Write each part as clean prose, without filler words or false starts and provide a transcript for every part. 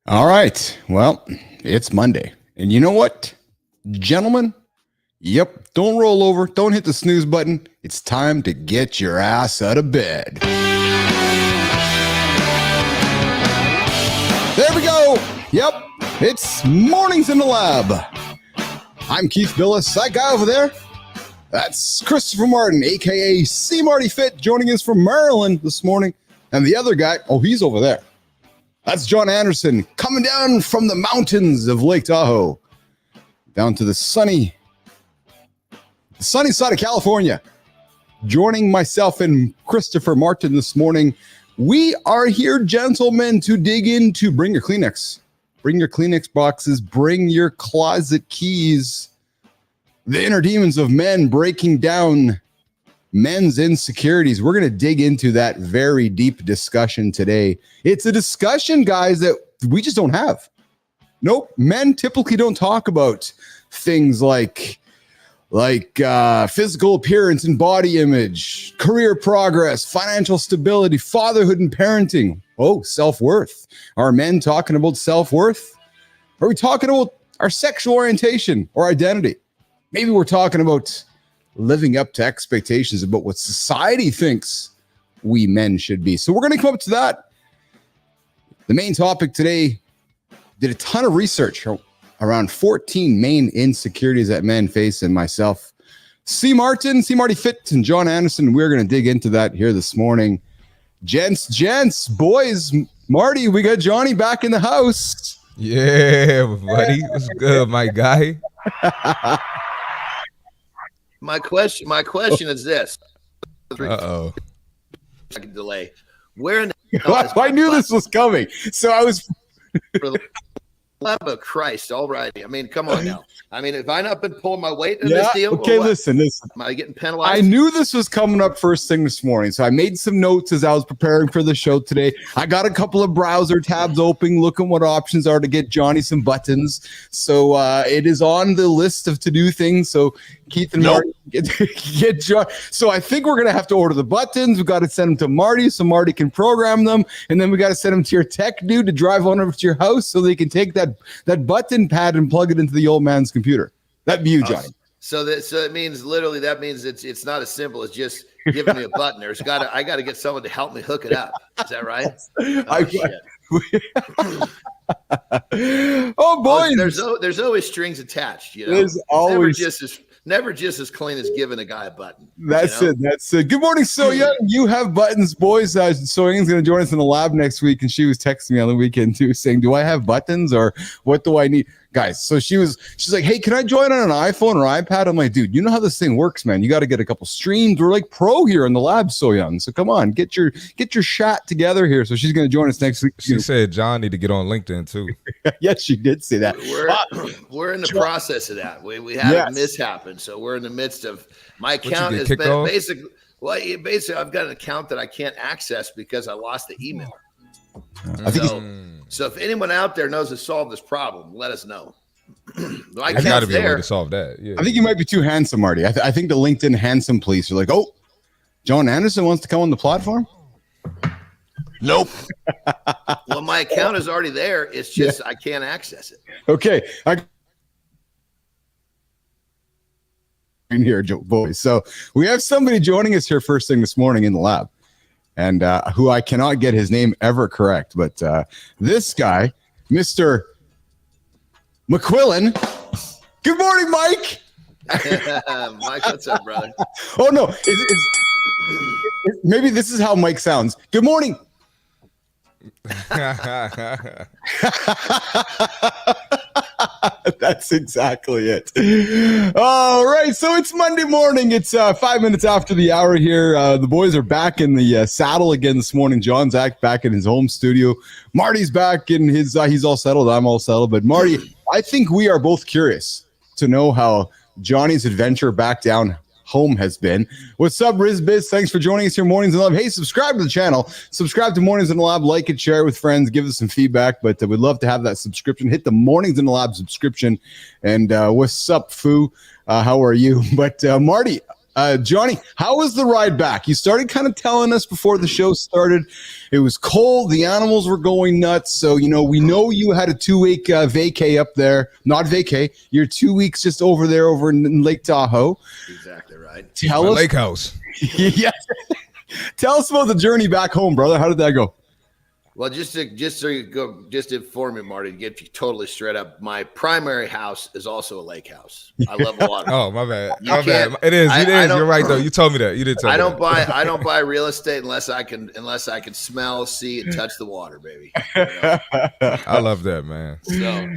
All right. Well, it's Monday. And you know what, gentlemen? Yep. Don't roll over. Don't hit the snooze button. It's time to get your ass out of bed. There we go. Yep. It's Mornings in the Lab. I'm Keith Bilous. That guy over there, that's Christopher Martin, a.k.a. C. Marty Fit, joining us from Maryland this morning. And the other guy, he's over there. That's John Anderson, coming down from the mountains of Lake Tahoe, down to the sunny side of California. Joining myself and Christopher Martin this morning, we are here, gentlemen, to dig into, bring your Kleenex boxes, bring your closet keys, the inner demons of men, breaking down men's insecurities. We're going to dig into that very deep discussion today. It's a discussion, guys, that we just don't have. Nope. Men typically don't talk about things like physical appearance and body image, career progress, financial stability, fatherhood and parenting. Self-worth. Are men talking about self-worth? Are we talking about our sexual orientation or identity? Maybe we're talking about living up to expectations about what society thinks we men should be. So we're going to come up to that. The main topic today, did a ton of research around 14 main insecurities that men face, and myself, C. Marty Fit, and John Anderson. We're going to dig into that here this morning. Gents, boys, Marty, we got Johnny back in the house. Yeah, buddy. What's good, my guy? My question is this. Uh-oh. Delay. Where in the hell I knew this was coming. So I was for the love of Christ already. I mean, come on now. I mean, have I not been pulling my weight in this deal? Okay, listen. Am I getting penalized? I knew this was coming up first thing this morning, so I made some notes as I was preparing for the show today. I got a couple of browser tabs open, looking what options are to get Johnny some buttons. So it is on the list of to-do things. So Keith and Marty get John. So I think we're gonna have to order the buttons. We got to send them to Marty so Marty can program them, and then we got to send them to your tech dude to drive on over to your house so they can take that button pad and plug it into the old man's computer. That'd be you, Johnny. So it means literally that means it's not as simple as just giving me a button. I got to get someone to help me hook it up. Is that right? Oh boy! There's always strings attached. You know, there's always never just as clean as giving a guy a button. That's it. Good morning, So Young. You have buttons, boys. So Young's going to join us in the lab next week, and she was texting me on the weekend too, saying, "Do I have buttons or what do I need?" Guys, so she's like, "Hey, can I join on an iPhone or iPad?" I'm like, "Dude, you know how this thing works, man. You got to get a couple streams. We're like pro here in the lab, So Young. So come on, get your shot together here." So she's going to join us next week. She said John need to get on LinkedIn too. Yes, she did say that. We're in the process of that. We had a mishap, and so we're in the midst of my account has been basically. Well, basically, I've got an account that I can't access because I lost the email. So if anyone out there knows to solve this problem, let us know. There's got to be a way to solve that. Yeah. I think you might be too handsome, Marty. I think the LinkedIn handsome police are like, "Oh, John Anderson wants to come on the platform." Nope. Well, my account is already there. It's just I can't access it. Okay. In here, boys. So we have somebody joining us here first thing this morning in the lab, and who I cannot get his name ever correct, but this guy, Mr. McQuillan. Good morning, Mike. Mike, what's up, brother? Oh no, maybe this is how Mike sounds. Good morning. That's exactly it. All right, so it's Monday morning. It's 5 minutes after the hour here. The boys are back in the saddle again this morning. John's back in his home studio. Marty's back in his. He's all settled. I'm all settled. But Marty, I think we are both curious to know how Johnny's adventure back down home has been. What's up, RizBiz? Thanks for joining us here, Mornings in the Lab. Hey, subscribe to the channel. Subscribe to Mornings in the Lab. Like it, share it with friends. Give us some feedback. But we'd love to have that subscription. Hit the Mornings in the Lab subscription. And what's up, Foo? How are you? But Marty, Johnny, how was the ride back? You started kind of telling us before the show started. It was cold. The animals were going nuts. So, we know you had a 2-week vacay up there. Not vacay. You're 2 weeks just over there over in Lake Tahoe. Exactly right. Tell us. Lake house. Yes. Tell us about the journey back home, brother. How did that go? Well, just to inform you, Marty, to get you totally straight up, my primary house is also a lake house. I love water. Oh, my bad. It is. You're right though. You told me that. You did tell me. I don't buy real estate unless I can smell, see, and touch the water, baby. I love that, man. So,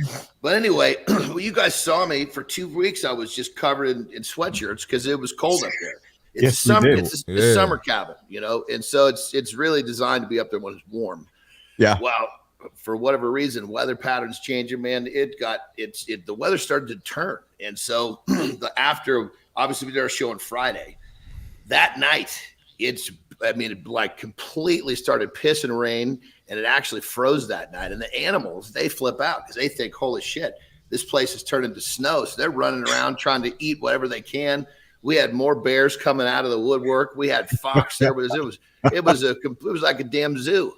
but anyway, well, you guys saw me for 2 weeks. I was just covered in sweatshirts because it was cold up there. It's summer. It's a summer cabin, and so it's really designed to be up there when it's warm. Yeah. Well, for whatever reason, weather patterns changing, man. The weather started to turn, and so after obviously we did our show on Friday, that night it completely started pissing rain, and it actually froze that night. And the animals, they flip out because they think, holy shit, this place has turned into snow. So they're running around trying to eat whatever they can. We had more bears coming out of the woodwork. We had fox there. It was like a damn zoo,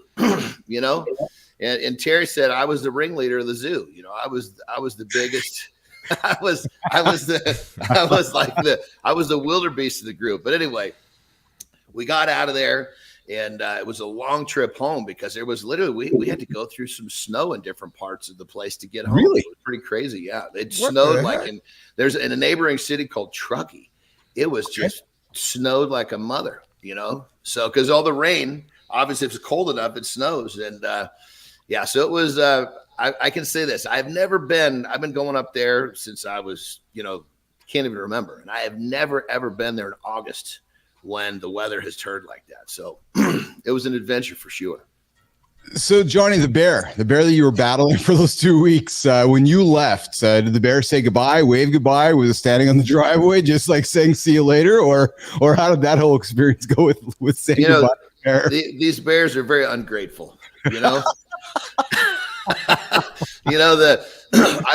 And Terry said I was the ringleader of the zoo. I was the biggest. I was the wildebeest of the group. But anyway, we got out of there, and it was a long trip home because there was literally we had to go through some snow in different parts of the place to get home. Really? It was pretty crazy. Yeah, it snowed there's in a neighboring city called Truckee. It was just snowed like a mother, So because all the rain, obviously, if it's cold enough, it snows, and so it was. I can say this: I've been going up there since I was, can't even remember, and I have never ever been there in August when the weather has turned like that. So it was an adventure for sure. So, Johnny, the bear that you were battling for those 2 weeks, when you left, did the bear say goodbye, wave goodbye? Was it standing on the driveway, just like saying "see you later," or how did that whole experience go with saying goodbye to the bear? These bears are very ungrateful. I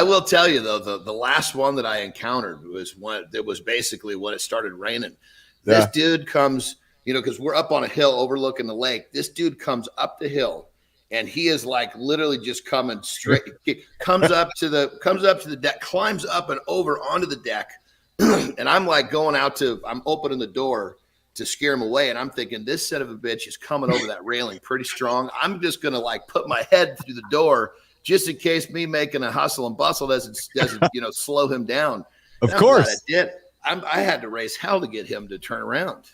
will tell you though, the last one that I encountered was basically when it started raining. This dude comes, because we're up on a hill overlooking the lake. This dude comes up the hill. And he is like literally just coming straight, comes up to the deck, climbs up and over onto the deck. And I'm like I'm opening the door to scare him away. And I'm thinking, this son of a bitch is coming over that railing pretty strong. I'm just going to put my head through the door just in case me making a hustle and bustle doesn't slow him down. Of course. I did. I had to raise hell to get him to turn around.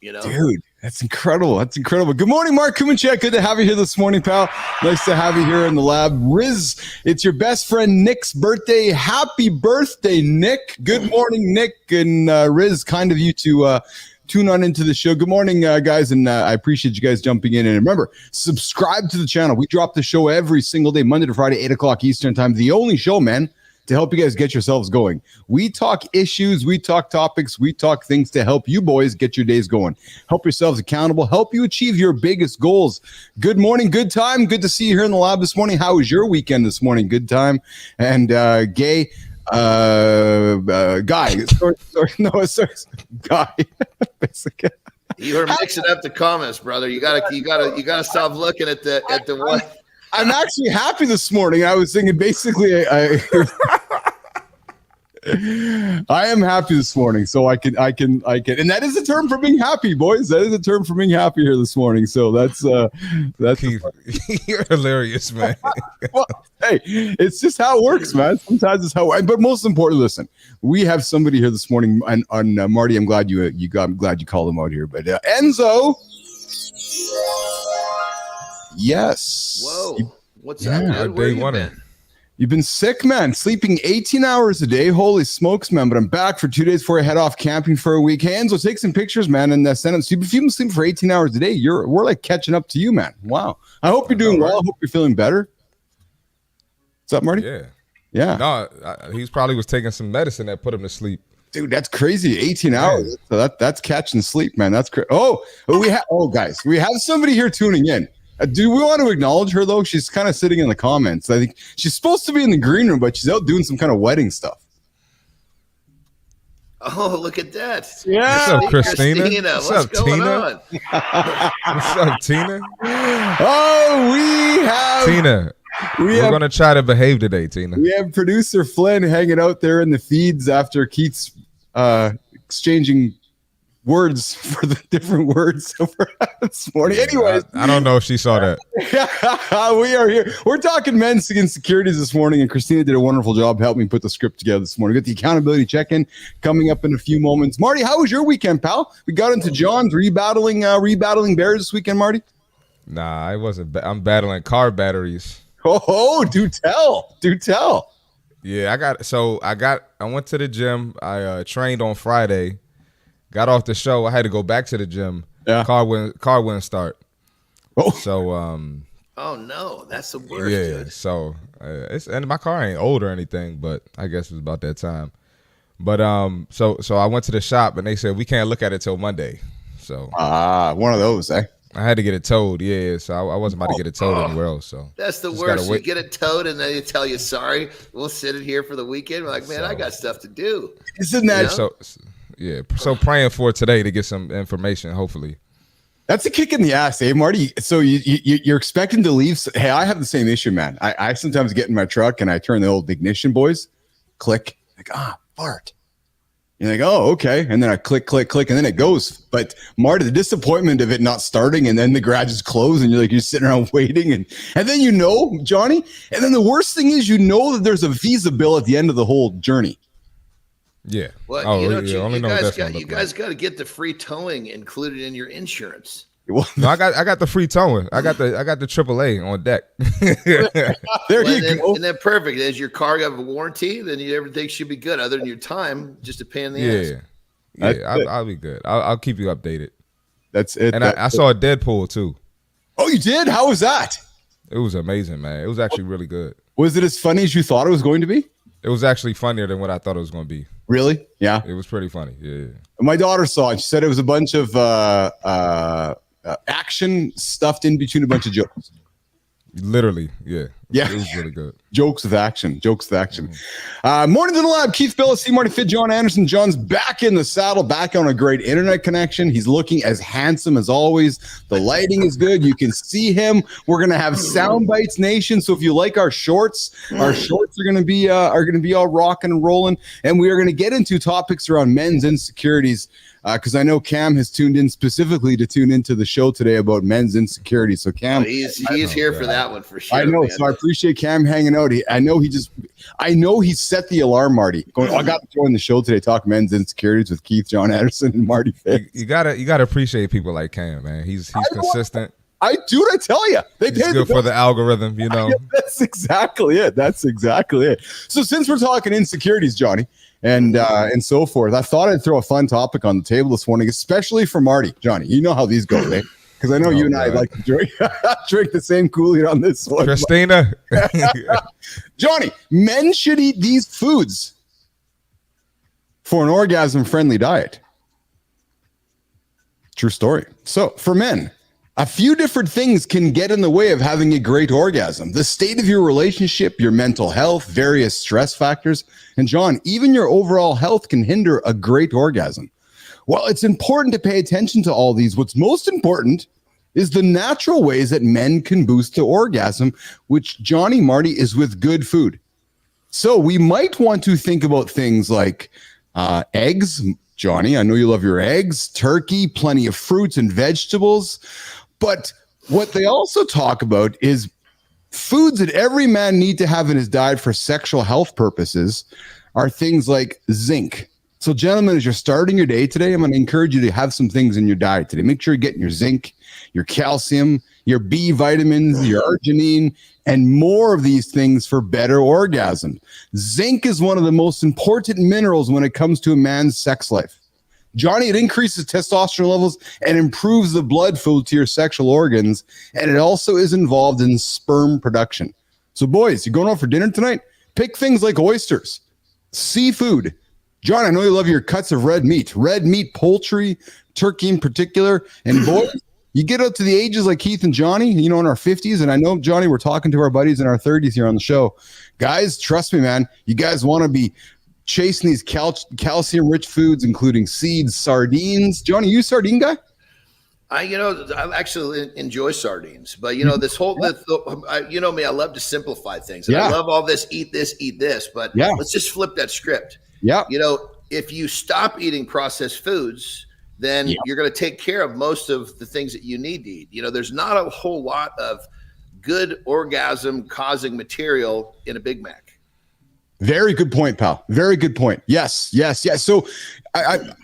Dude, that's incredible. That's incredible. Good morning, Mark Kumanchek. Good to have you here this morning, pal. Nice to have you here in the lab. Riz, it's your best friend Nick's birthday. Happy birthday, Nick. Good morning, Nick. And Riz, kind of you to tune on into the show. Good morning, guys. And I appreciate you guys jumping in. And remember, subscribe to the channel. We drop the show every single day, Monday to Friday, 8 o'clock Eastern time. The only show, man, to help you guys get yourselves going. We talk issues, we talk topics, we talk things to help you boys get your days going. Help yourselves accountable, help you achieve your biggest goals. Good morning, good time. Good to see you here in the lab this morning. How was your weekend this morning? Good time. And Guy. Guy. You are mixing up the comments, brother. You gotta stop looking at the one. I'm actually happy this morning. I was thinking basically I am happy this morning, so I can, and that is a term for being happy, boys. That is a term for being happy here this morning. So that's Keith, you're hilarious, man. Well, hey, it's just how it works, man. Sometimes it's how. But most importantly, listen, we have somebody here this morning, on Marty. I'm glad you called him out here, but Enzo. Yes. Whoa. What's up, dude? Where you been? You've been sick, man. Sleeping 18 hours a day. Holy smokes, man. But I'm back for 2 days before I head off camping for a week. Hey, Enzo, take some pictures, man, and send them. If you've been sleeping for 18 hours a day, we're like catching up to you, man. Wow. I hope you're doing well. I hope you're feeling better. What's up, Marty? Yeah. No, he probably was taking some medicine that put him to sleep. Dude, that's crazy. 18 hours. So that's catching sleep, man. That's crazy. Guys, we have somebody here tuning in. Do we want to acknowledge her, though? She's kind of sitting in the comments. I think she's supposed to be in the green room, but she's out doing some kind of wedding stuff. Oh, look at that. What's up, Christina? What's What's up, going Tina? on? What's up, Tina? Oh, Tina, we're going to try to behave today, Tina. we have producer Flynn hanging out there in the feeds after Keith's exchanging words for the different words this morning. Anyways, I don't know if she saw that. we are here. We're talking men's insecurities this morning, and Christina did a wonderful job helping me put the script together this morning. Got the accountability check-in coming up in a few moments. Marty, how was your weekend, pal? We got into John's rebattling Bears this weekend, Marty. Nah, I wasn't. I'm battling car batteries. Oh, do tell. Yeah, I went to the gym. I trained on Friday. Got off the show. I had to go back to the gym. Yeah. Car wouldn't start. Oh. So Oh no, that's the worst. yeah. Dude. So and my car ain't old or anything, but I guess it was about that time. But so I went to the shop and they said we can't look at it till Monday. So one of those, eh? I had to get it towed. Yeah. So I wasn't about to get it towed anywhere else. So That's the just worst. gotta You wait. get it towed and then they tell you sorry. We'll sit in here for the weekend. We're like, man, I got stuff to do. Isn't that So so praying for today to get some information. Hopefully. That's a kick in the ass, eh, Marty? So you're expecting to leave. Hey, I have the same issue, man. I sometimes get in my truck and I turn the old ignition, boys, click, like, fart. You're like, oh, okay. And then I click, and then it goes. But Marty, the disappointment of it not starting and then the garage is closed and you're sitting around waiting. And then Johnny, and then the worst thing is that there's a Visa at the end of the whole journey. Yeah. Well, only know what that's gonna you look guys like. got to get the free towing included in your insurance. Well, No, I got the free towing. I got the AAA on deck. there you go. And then perfect. As your car got a warranty, then everything should be good. Other than your time, just a pain in the ass. I'll be good. I'll keep you updated. That's it. And I saw a Deadpool too. Oh, you did? How was that? It was amazing, man. It was actually really good. Was it as funny as you thought it was going to be? It was actually funnier than what I thought it was going to be. Really? Yeah. It was pretty funny. Yeah. My daughter saw it. She said it was a bunch of action stuffed in between a bunch of jokes. Literally, yeah. Yeah. It was really good. Jokes with action. Morning to the lab. Keith Bilous, Marty Fit, John Anderson. John's back in the saddle, back on a great internet connection. He's looking as handsome as always. The lighting is good. You can see him. We're gonna have Sound Bites Nation. So if you like our shorts are gonna be all rocking and rolling. And we are gonna get into topics around men's insecurities. Because I know Cam has tuned in specifically to tune into the show today about men's insecurities. So Cam, He's here for that one for sure. I know. Man. So I appreciate Cam hanging out. I know he set the alarm, Marty. Going, I got to join the show today, talk men's insecurities with Keith, John Anderson, and Marty Fit. You gotta appreciate people like Cam, man. He's consistent. I tell you, He's good for the algorithm, you know. That's exactly it. So since we're talking insecurities, Johnny, and so forth, I thought I'd throw a fun topic on the table this morning, especially for Marty. Johnny, you know how these go, eh? Because I know you and I like to drink the same Kool-Aid on this one. Christina. Johnny, men should eat these foods for an orgasm-friendly diet. True story. So for men, a few different things can get in the way of having a great orgasm. The state of your relationship, your mental health, various stress factors, and John, even your overall health can hinder a great orgasm. While it's important to pay attention to all these, what's most important is the natural ways that men can boost the orgasm, which Johnny Marty is with good food. So we might want to think about things like eggs. Johnny, I know you love your eggs, turkey, plenty of fruits and vegetables. But what they also talk about is foods that every man need to have in his diet for sexual health purposes are things like zinc. So gentlemen, as you're starting your day today, I'm going to encourage you to have some things in your diet today. Make sure you're getting your zinc, your calcium, your B vitamins, your arginine, and more of these things for better orgasm. Zinc is one of the most important minerals when it comes to a man's sex life. Johnny, it increases testosterone levels and improves the blood flow to your sexual organs, and it also is involved in sperm production. So boys, you're going out for dinner tonight? Pick things like oysters, seafood. John, I know you love your cuts of red meat, poultry, turkey in particular. And boys, you get up to the ages like Keith and Johnny, in our 50s. And I know, Johnny, we're talking to our buddies in our 30s here on the show. Guys, trust me, man, you guys want to be chasing these calcium-rich foods, including seeds, sardines. Johnny, you a sardine guy? I actually enjoy sardines, but this whole, you know me, I love to simplify things. And I love all this, eat this, but let's just flip that script. Yeah. If you stop eating processed foods, then you're going to take care of most of the things that you need to eat. There's not a whole lot of good orgasm causing material in a Big Mac. Very good point, pal. Very good point. Yes. So I'm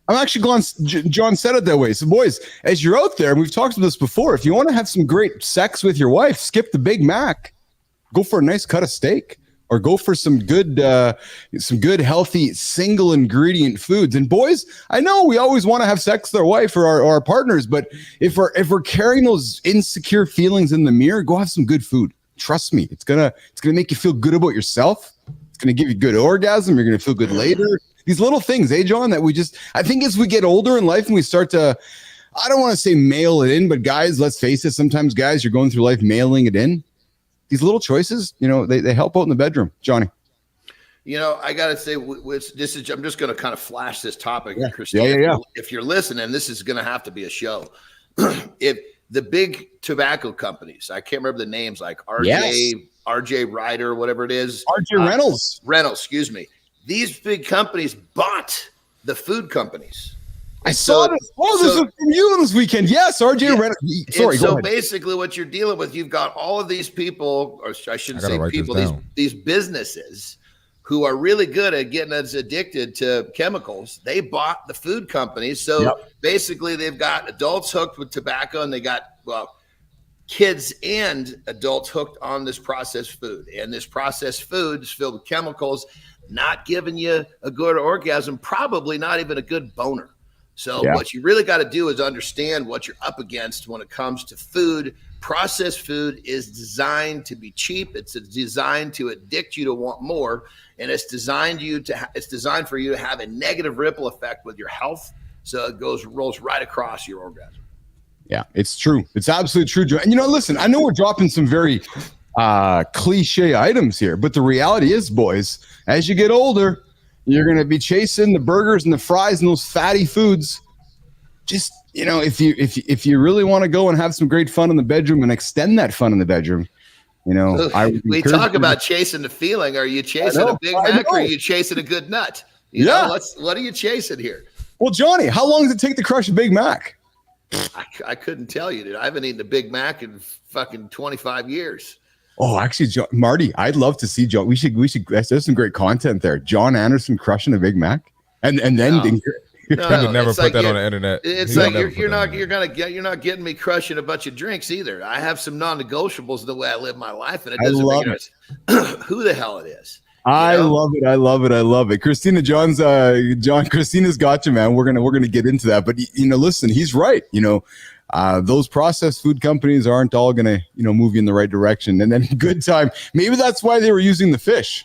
actually glad John said it that way. So boys, as you're out there, and we've talked about this before, if you want to have some great sex with your wife, skip the Big Mac, go for a nice cut of steak, or go for some good, healthy, single ingredient foods. And boys, I know we always want to have sex with our wife or our partners, but if we're carrying those insecure feelings in the mirror, go have some good food. Trust me, it's gonna make you feel good about yourself. It's going to give you good orgasm. You're going to feel good later. These little things, John, that I think as we get older in life and we start to, I don't want to say mail it in, but guys, let's face it, sometimes guys, you're going through life mailing it in. These little choices, they help out in the bedroom. Johnny. I got to say, I'm just going to kind of flash this topic, Christine. Yeah. If you're listening, this is going to have to be a show. If the big tobacco companies, I can't remember the names, like RJ Ryder, whatever it is. RJ Reynolds. Excuse me. These big companies bought the food companies. I saw this. Oh, this is from you this weekend. Yes, RJ Reynolds. Sorry, so basically what you're dealing with, you've got all of these people, or I shouldn't say people, these businesses who are really good at getting us addicted to chemicals. They bought the food companies. So basically they've got adults hooked with tobacco, and they got, kids and adults hooked on this processed food. And this processed food is filled with chemicals, not giving you a good orgasm, probably not even a good boner. So what you really got to do is understand what you're up against when it comes to food. Processed food is designed to be cheap. It's designed to addict you to want more. And it's designed for you to have a negative ripple effect with your health. So it rolls right across your orgasm. Yeah, it's true. It's absolutely true, Joe. And listen, I know we're dropping some very cliche items here, but the reality is, boys, as you get older, you're going to be chasing the burgers and the fries and those fatty foods. Just, if you really want to go and have some great fun in the bedroom and extend that fun in the bedroom, we talk about chasing the feeling. Are you chasing a Big Mac, or are you chasing a good nut? What are you chasing here? Well, Johnny, how long does it take to crush a Big Mac? I couldn't tell you, dude. I haven't eaten a Big Mac in fucking 25 years. Oh, actually, Marty, I'd love to see John. We should. There's some great content there. John Anderson crushing a Big Mac, and then No, never put that on the internet. It's like you're not getting me crushing a bunch of drinks either. I have some non-negotiables the way I live my life, and it doesn't make who the hell it is. I love it. Christina's got you, man. We're gonna get into that, but listen, he's right. Those processed food companies aren't all gonna move you in the right direction. And then Good Time, maybe that's why they were using the fish.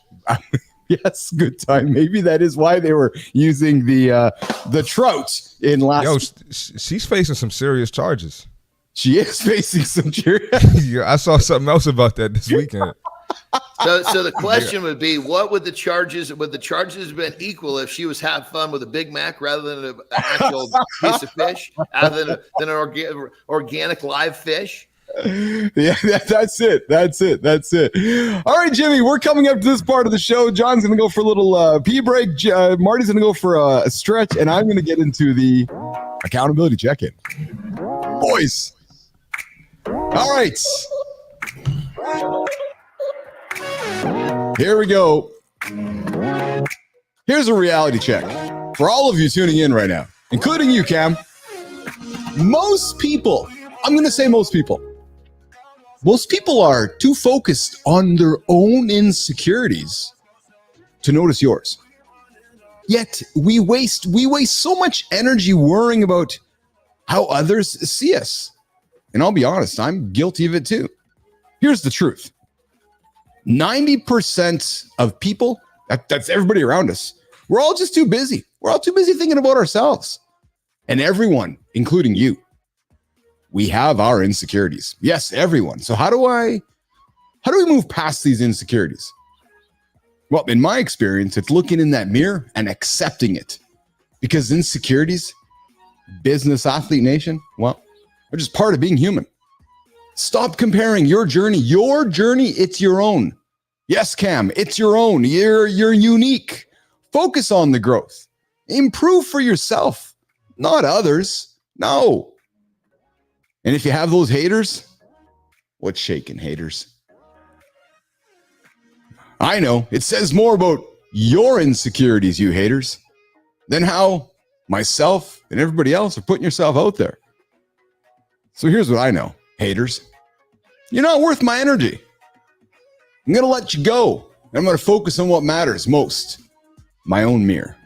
Yes, Good Time. Maybe that is why they were using the trout in last. She's facing some serious charges. She is facing some serious. Yeah, I saw something else about that this weekend. So the question would be, what would the charges have been equal if she was having fun with a Big Mac rather than an actual piece of fish, other than an organic live fish? Yeah, that's it. All right, Jimmy, we're coming up to this part of the show. John's going to go for a little pee break. Marty's going to go for a stretch, and I'm going to get into the accountability check-in. Boys. All right. Here we go. Here's a reality check for all of you tuning in right now, including you, Cam. Most people are too focused on their own insecurities to notice yours. Yet we waste so much energy worrying about how others see us. And I'll be honest, I'm guilty of it too. Here's the truth. 90% of people, that's everybody around us, we're all just too busy. We're all too busy thinking about ourselves. And everyone, including you, we have our insecurities. Yes, everyone. So how do we move past these insecurities? Well, in my experience, it's looking in that mirror and accepting it. Because insecurities, business athlete nation, well, they're just part of being human. Stop comparing your journey. Your journey, it's your own. Yes, Cam, it's your own. You're unique. Focus on the growth. Improve for yourself, not others. No. And if you have those haters, what's shaking, haters? I know it says more about your insecurities, you haters, than how myself and everybody else are putting yourself out there. So here's what I know, haters. You're not worth my energy. I'm going to let you go. I'm going to focus on what matters most, my own mirror.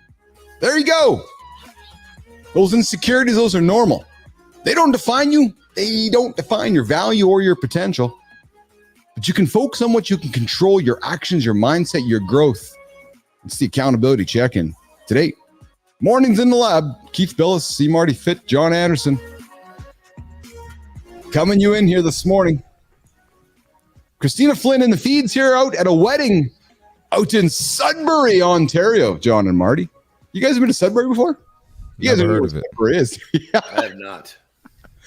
There you go. Those insecurities, those are normal. They don't define you. They don't define your value or your potential. But you can focus on what you can control, your actions, your mindset, your growth. It's the accountability check-in today. Mornings in the lab. Keith Bilous, C. Marty Fit, John Anderson. Coming you in here this morning. Christina Flynn in the feeds here out at a wedding out in Sudbury, Ontario, John and Marty. You guys have been to Sudbury before? You guys Never know heard what of it. Sudbury is. Yeah. I have not.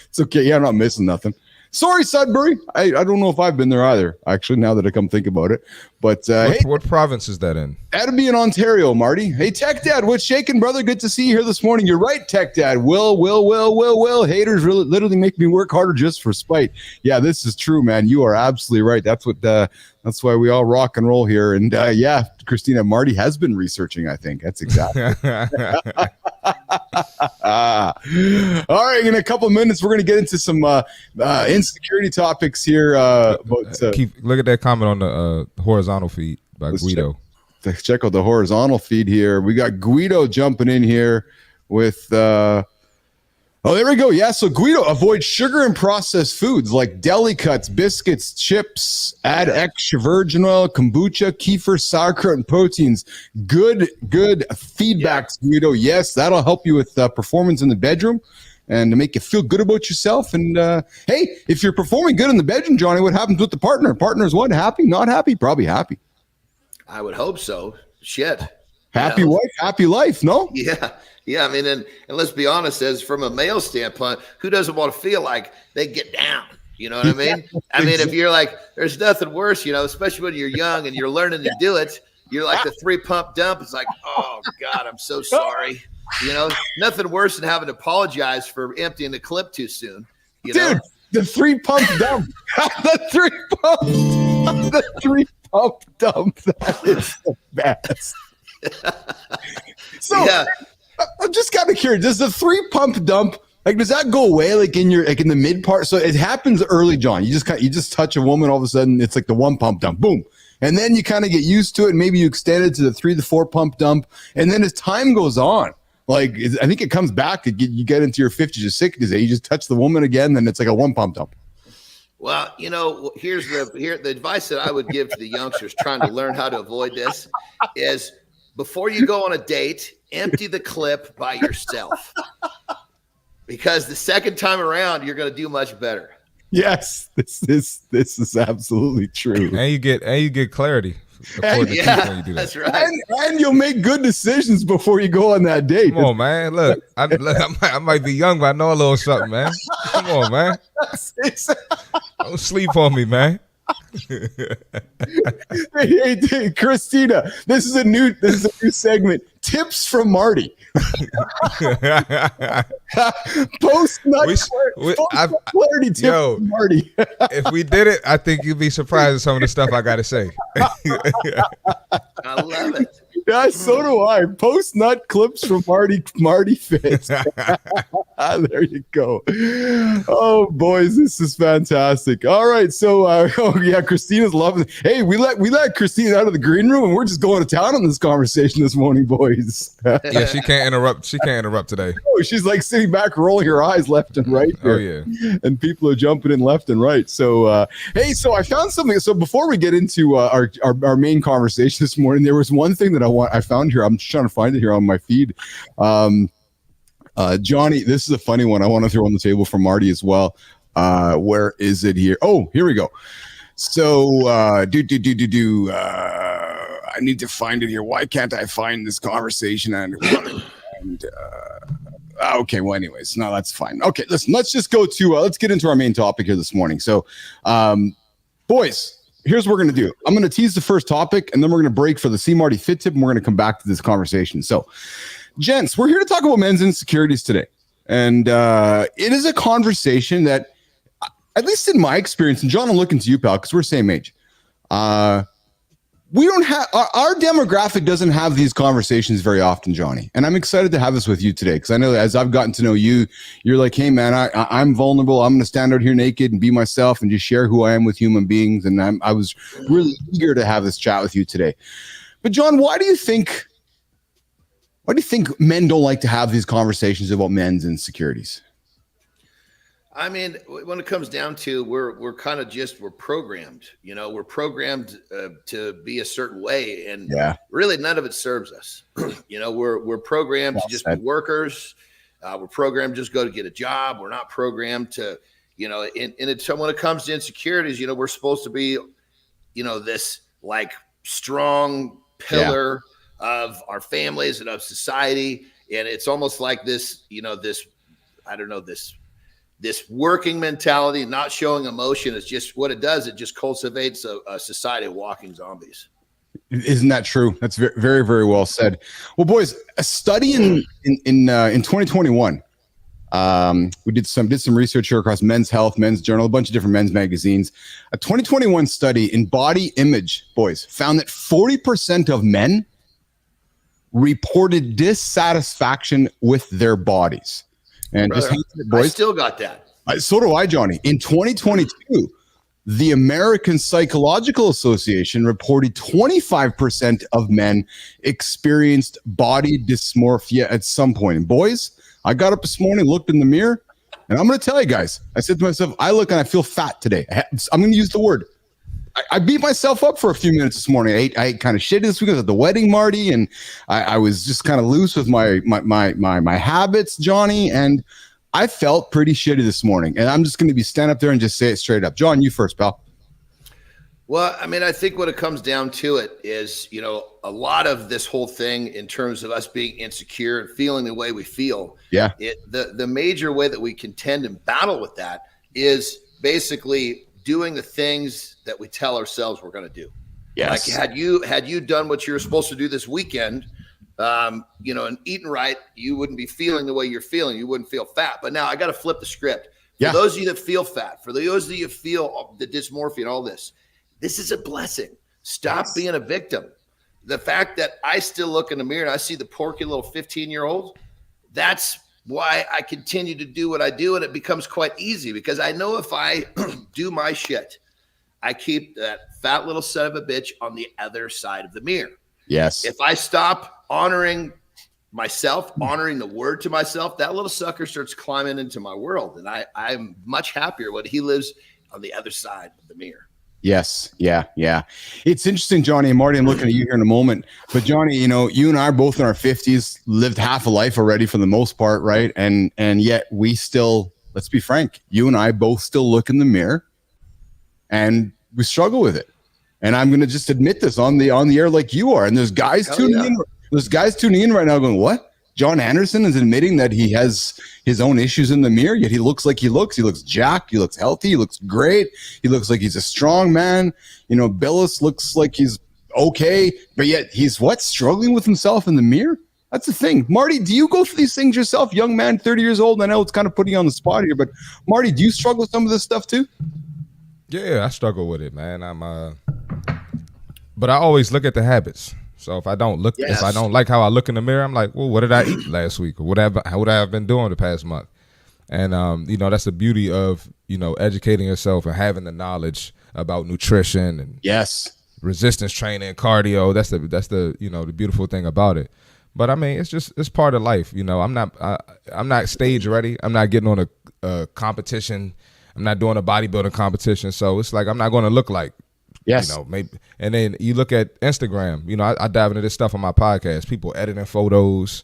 It's okay. Yeah, I'm not missing nothing. Sorry, Sudbury. I don't know if I've been there either, actually, now that I come think about it. But hey, What province is that in? that'd be in Ontario, Marty. Hey, Tech Dad, what's shaking, brother? Good to see you here this morning. You're right, Tech Dad. Will. Haters really literally make me work harder just for spite. Yeah, this is true, man. You are absolutely right. That's why we all rock and roll here. And yeah, Christina, Marty has been researching, I think. That's exactly. All right, in a couple of minutes, we're going to get into some insecurity topics here. Look at that comment on the horizontal feed by Guido. Check out the horizontal feed here. We got Guido jumping in here with oh, there we go. Yeah, so Guido, avoid sugar and processed foods like deli cuts, biscuits, chips, add extra virgin oil, kombucha, kefir, sauerkraut, and proteins. Good feedback, Guido. Yes, that'll help you with performance in the bedroom and to make you feel good about yourself. And hey, if you're performing good in the bedroom, Johnny, what happens with the partner? Partner's what? Happy? Not happy? Probably happy. I would hope so. Shit. Happy wife, happy life, no? Yeah. I mean, and let's be honest, as from a male standpoint, who doesn't want to feel like they get down? You know what I mean? I mean, if you're like, there's nothing worse, you know, especially when you're young and you're learning to do it, you're like the 3-pump dump. It's like, oh God, I'm so sorry. You know, nothing worse than having to apologize for emptying the clip too soon. You know? Dude, the 3-pump dump. the 3-pump dump. That is the best. So Yeah. I'm just kind of curious. Does the 3-pump dump, like, does that go away like in the mid part? So it happens early, John. You just touch a woman, all of a sudden it's like the 1-pump dump, boom, and then you kind of get used to it. And maybe you extend it to the 3 to 4-pump dump, and then as time goes on, like I think it comes back. You get into your 50s or 60s, you just touch the woman again, then it's like a 1-pump dump. Well, you know, here's the advice that I would give to the youngsters trying to learn how to avoid this is before you go on a date, empty the clip by yourself. Because the second time around, you're going to do much better. Yes, this is absolutely true. And you get clarity. According to Keith when you do that. That's right. And you'll make good decisions before you go on that date. Come on, man. Look, I might be young, but I know a little something, man. Come on, man. Don't sleep on me, man. Hey, Christina, this is a new segment. Tips from Marty. Post nut clarity tips from Marty. If we did it, I think you'd be surprised at some of the stuff I got to say. I love it. Yeah, so do I. Post nut clips from Marty Fitz. There you go. Oh, boys, this is fantastic. All right, so Christina's loving it. Hey, we let Christina out of the green room, and we're just going to town on this conversation this morning, boys. Yeah, she can't interrupt. She can't interrupt today. Oh, she's like sitting back, rolling her eyes left and right. Oh yeah, and people are jumping in left and right. So, hey, so I found something. So before we get into our main conversation this morning, there was one thing that I found here. I'm just trying to find it here on my feed. Johnny, this is a funny one I want to throw on the table for Marty as well. Where is it here? Oh, here we go. So, I I need to find it here. Why can't I find this conversation? Okay, well, anyways, no, that's fine. Okay, listen, let's just go to let's get into our main topic here this morning. So, boys, here's what we're going to do. I'm going to tease the first topic, and then we're going to break for the C Marty Fit Tip, and we're going to come back to this conversation. So, gents, we're here to talk about men's insecurities today. And it is a conversation that, at least in my experience, and John, I'm looking to you, pal, because we're same age. We don't have our demographic doesn't have these conversations very often, Johnny. And I'm excited to have this with you today because I know as I've gotten to know you, you're like, hey man, I'm vulnerable. I'm going to stand out here naked and be myself and just share who I am with human beings. And I was really eager to have this chat with you today. But John, why do you think men don't like to have these conversations about men's insecurities? I mean, when it comes down to we're kind of we're programmed, we're programmed to be a certain way, and really none of it serves us. We're programmed to just be workers. We're programmed to just go to get a job. We're not programmed to, so when it comes to insecurities, we're supposed to be, this like strong pillar of our families and of society. And it's almost like this working mentality, not showing emotion is just what it does. It just cultivates a society of walking zombies. Isn't that true? That's very, very, very well said. Well, boys, a study in 2021, we did some research here across Men's Health, Men's Journal, a bunch of different men's magazines. A 2021 study in body image, boys, found that 40% of men reported dissatisfaction with their bodies. And brother, boys, I still got that. So do I, Johnny. In 2022, the American Psychological Association reported 25% of men experienced body dysmorphia at some point. And boys, I got up this morning, looked in the mirror, and I'm going to tell you guys, I said to myself, I look and I feel fat today. I'm going to use the word. I beat myself up for a few minutes this morning. I ate kind of shitty this weekend at the wedding, Marty, and I was just kind of loose with my habits, Johnny, and I felt pretty shitty this morning. And I'm just going to be stand up there and just say it straight up. John, you first, pal. Well, I mean, I think what it comes down to it is, a lot of this whole thing in terms of us being insecure and feeling the way we feel. Yeah. The major way that we contend and battle with that is basically doing the things that we tell ourselves we're going to do. Yes. Like had you done what you were supposed to do this weekend, and eating right, you wouldn't be feeling the way you're feeling. You wouldn't feel fat. But now I got to flip the script. For those of you that feel fat, for those of you that feel the dysmorphia and all this is a blessing. Stop being a victim. The fact that I still look in the mirror and I see the porky little 15-year-old, that's why I continue to do what I do, and it becomes quite easy because I know if I do my shit, I keep that fat little son of a bitch on the other side of the mirror. Yes. If I stop honoring myself, honoring the word to myself, that little sucker starts climbing into my world, and I'm much happier when he lives on the other side of the mirror. Yes. Yeah. It's interesting, Johnny and Marty. I'm looking at you here in a moment. But Johnny, you and I are both in our 50s, lived half a life already for the most part, right? And yet we still, let's be frank, you and I both still look in the mirror and we struggle with it. And I'm going to just admit this on the air like you are. And there's guys tuning in. There's guys tuning in right now going, what? John Anderson is admitting that he has his own issues in the mirror, yet he looks like he looks. He looks jacked. He looks healthy. He looks great. He looks like he's a strong man. Bilous looks like he's okay, but yet he's struggling with himself in the mirror? That's the thing. Marty, do you go through these things yourself? Young man, 30 years old. I know it's kind of putting you on the spot here, but Marty, do you struggle with some of this stuff too? Yeah, I struggle with it, man. But I always look at the habits. So if I don't like how I look in the mirror, I'm like, well, what did I eat last week? Or what have I been doing the past month? And, that's the beauty of, educating yourself and having the knowledge about nutrition and resistance training, cardio. That's the the beautiful thing about it. But I mean, it's part of life. I'm not stage ready. I'm not getting on a competition. I'm not doing a bodybuilding competition. So it's like, I'm not going to look like, maybe. And then you look at Instagram, I dive into this stuff on my podcast, people editing photos,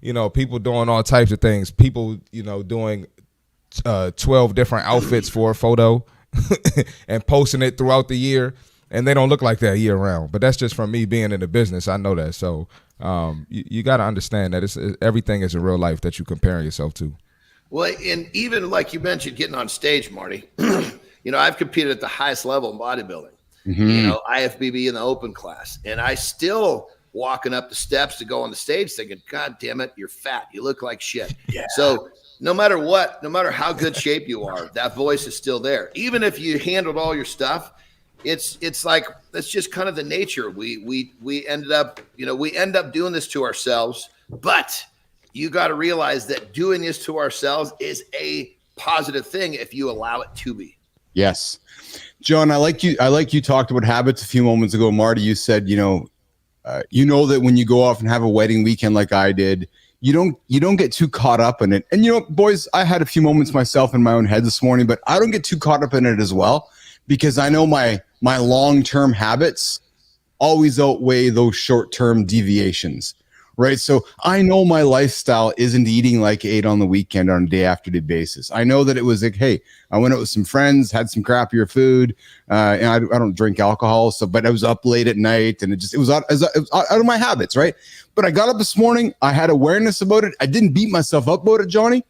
people doing all types of things, people, doing 12 different outfits for a photo and posting it throughout the year. And they don't look like that year round, but that's just from me being in the business. I know that. So you got to understand that everything is in real life that you're comparing yourself to. Well, and even like you mentioned, getting on stage, Marty, I've competed at the highest level in bodybuilding, IFBB in the open class, and I still walking up the steps to go on the stage thinking, God damn it, you're fat. You look like shit. Yeah. So no matter what, no matter how good shape you are, that voice is still there. Even if you handled all your stuff, it's like, that's just kind of the nature. We end up doing this to ourselves, but you got to realize that doing this to ourselves is a positive thing if you allow it to be. Yes. John, I like you talked about habits a few moments ago. Marty, you said, that when you go off and have a wedding weekend like I did, you don't get too caught up in it. And boys, I had a few moments myself in my own head this morning, but I don't get too caught up in it as well, because I know my long-term habits always outweigh those short-term deviations, right? So I know my lifestyle isn't eating like I ate on the weekend on a day after day basis. I know that it was like, hey, I went out with some friends, had some crappier food, and I don't drink alcohol, but I was up late at night, and it was out of my habits, right? But I got up this morning, I had awareness about it, I didn't beat myself up about it, Johnny,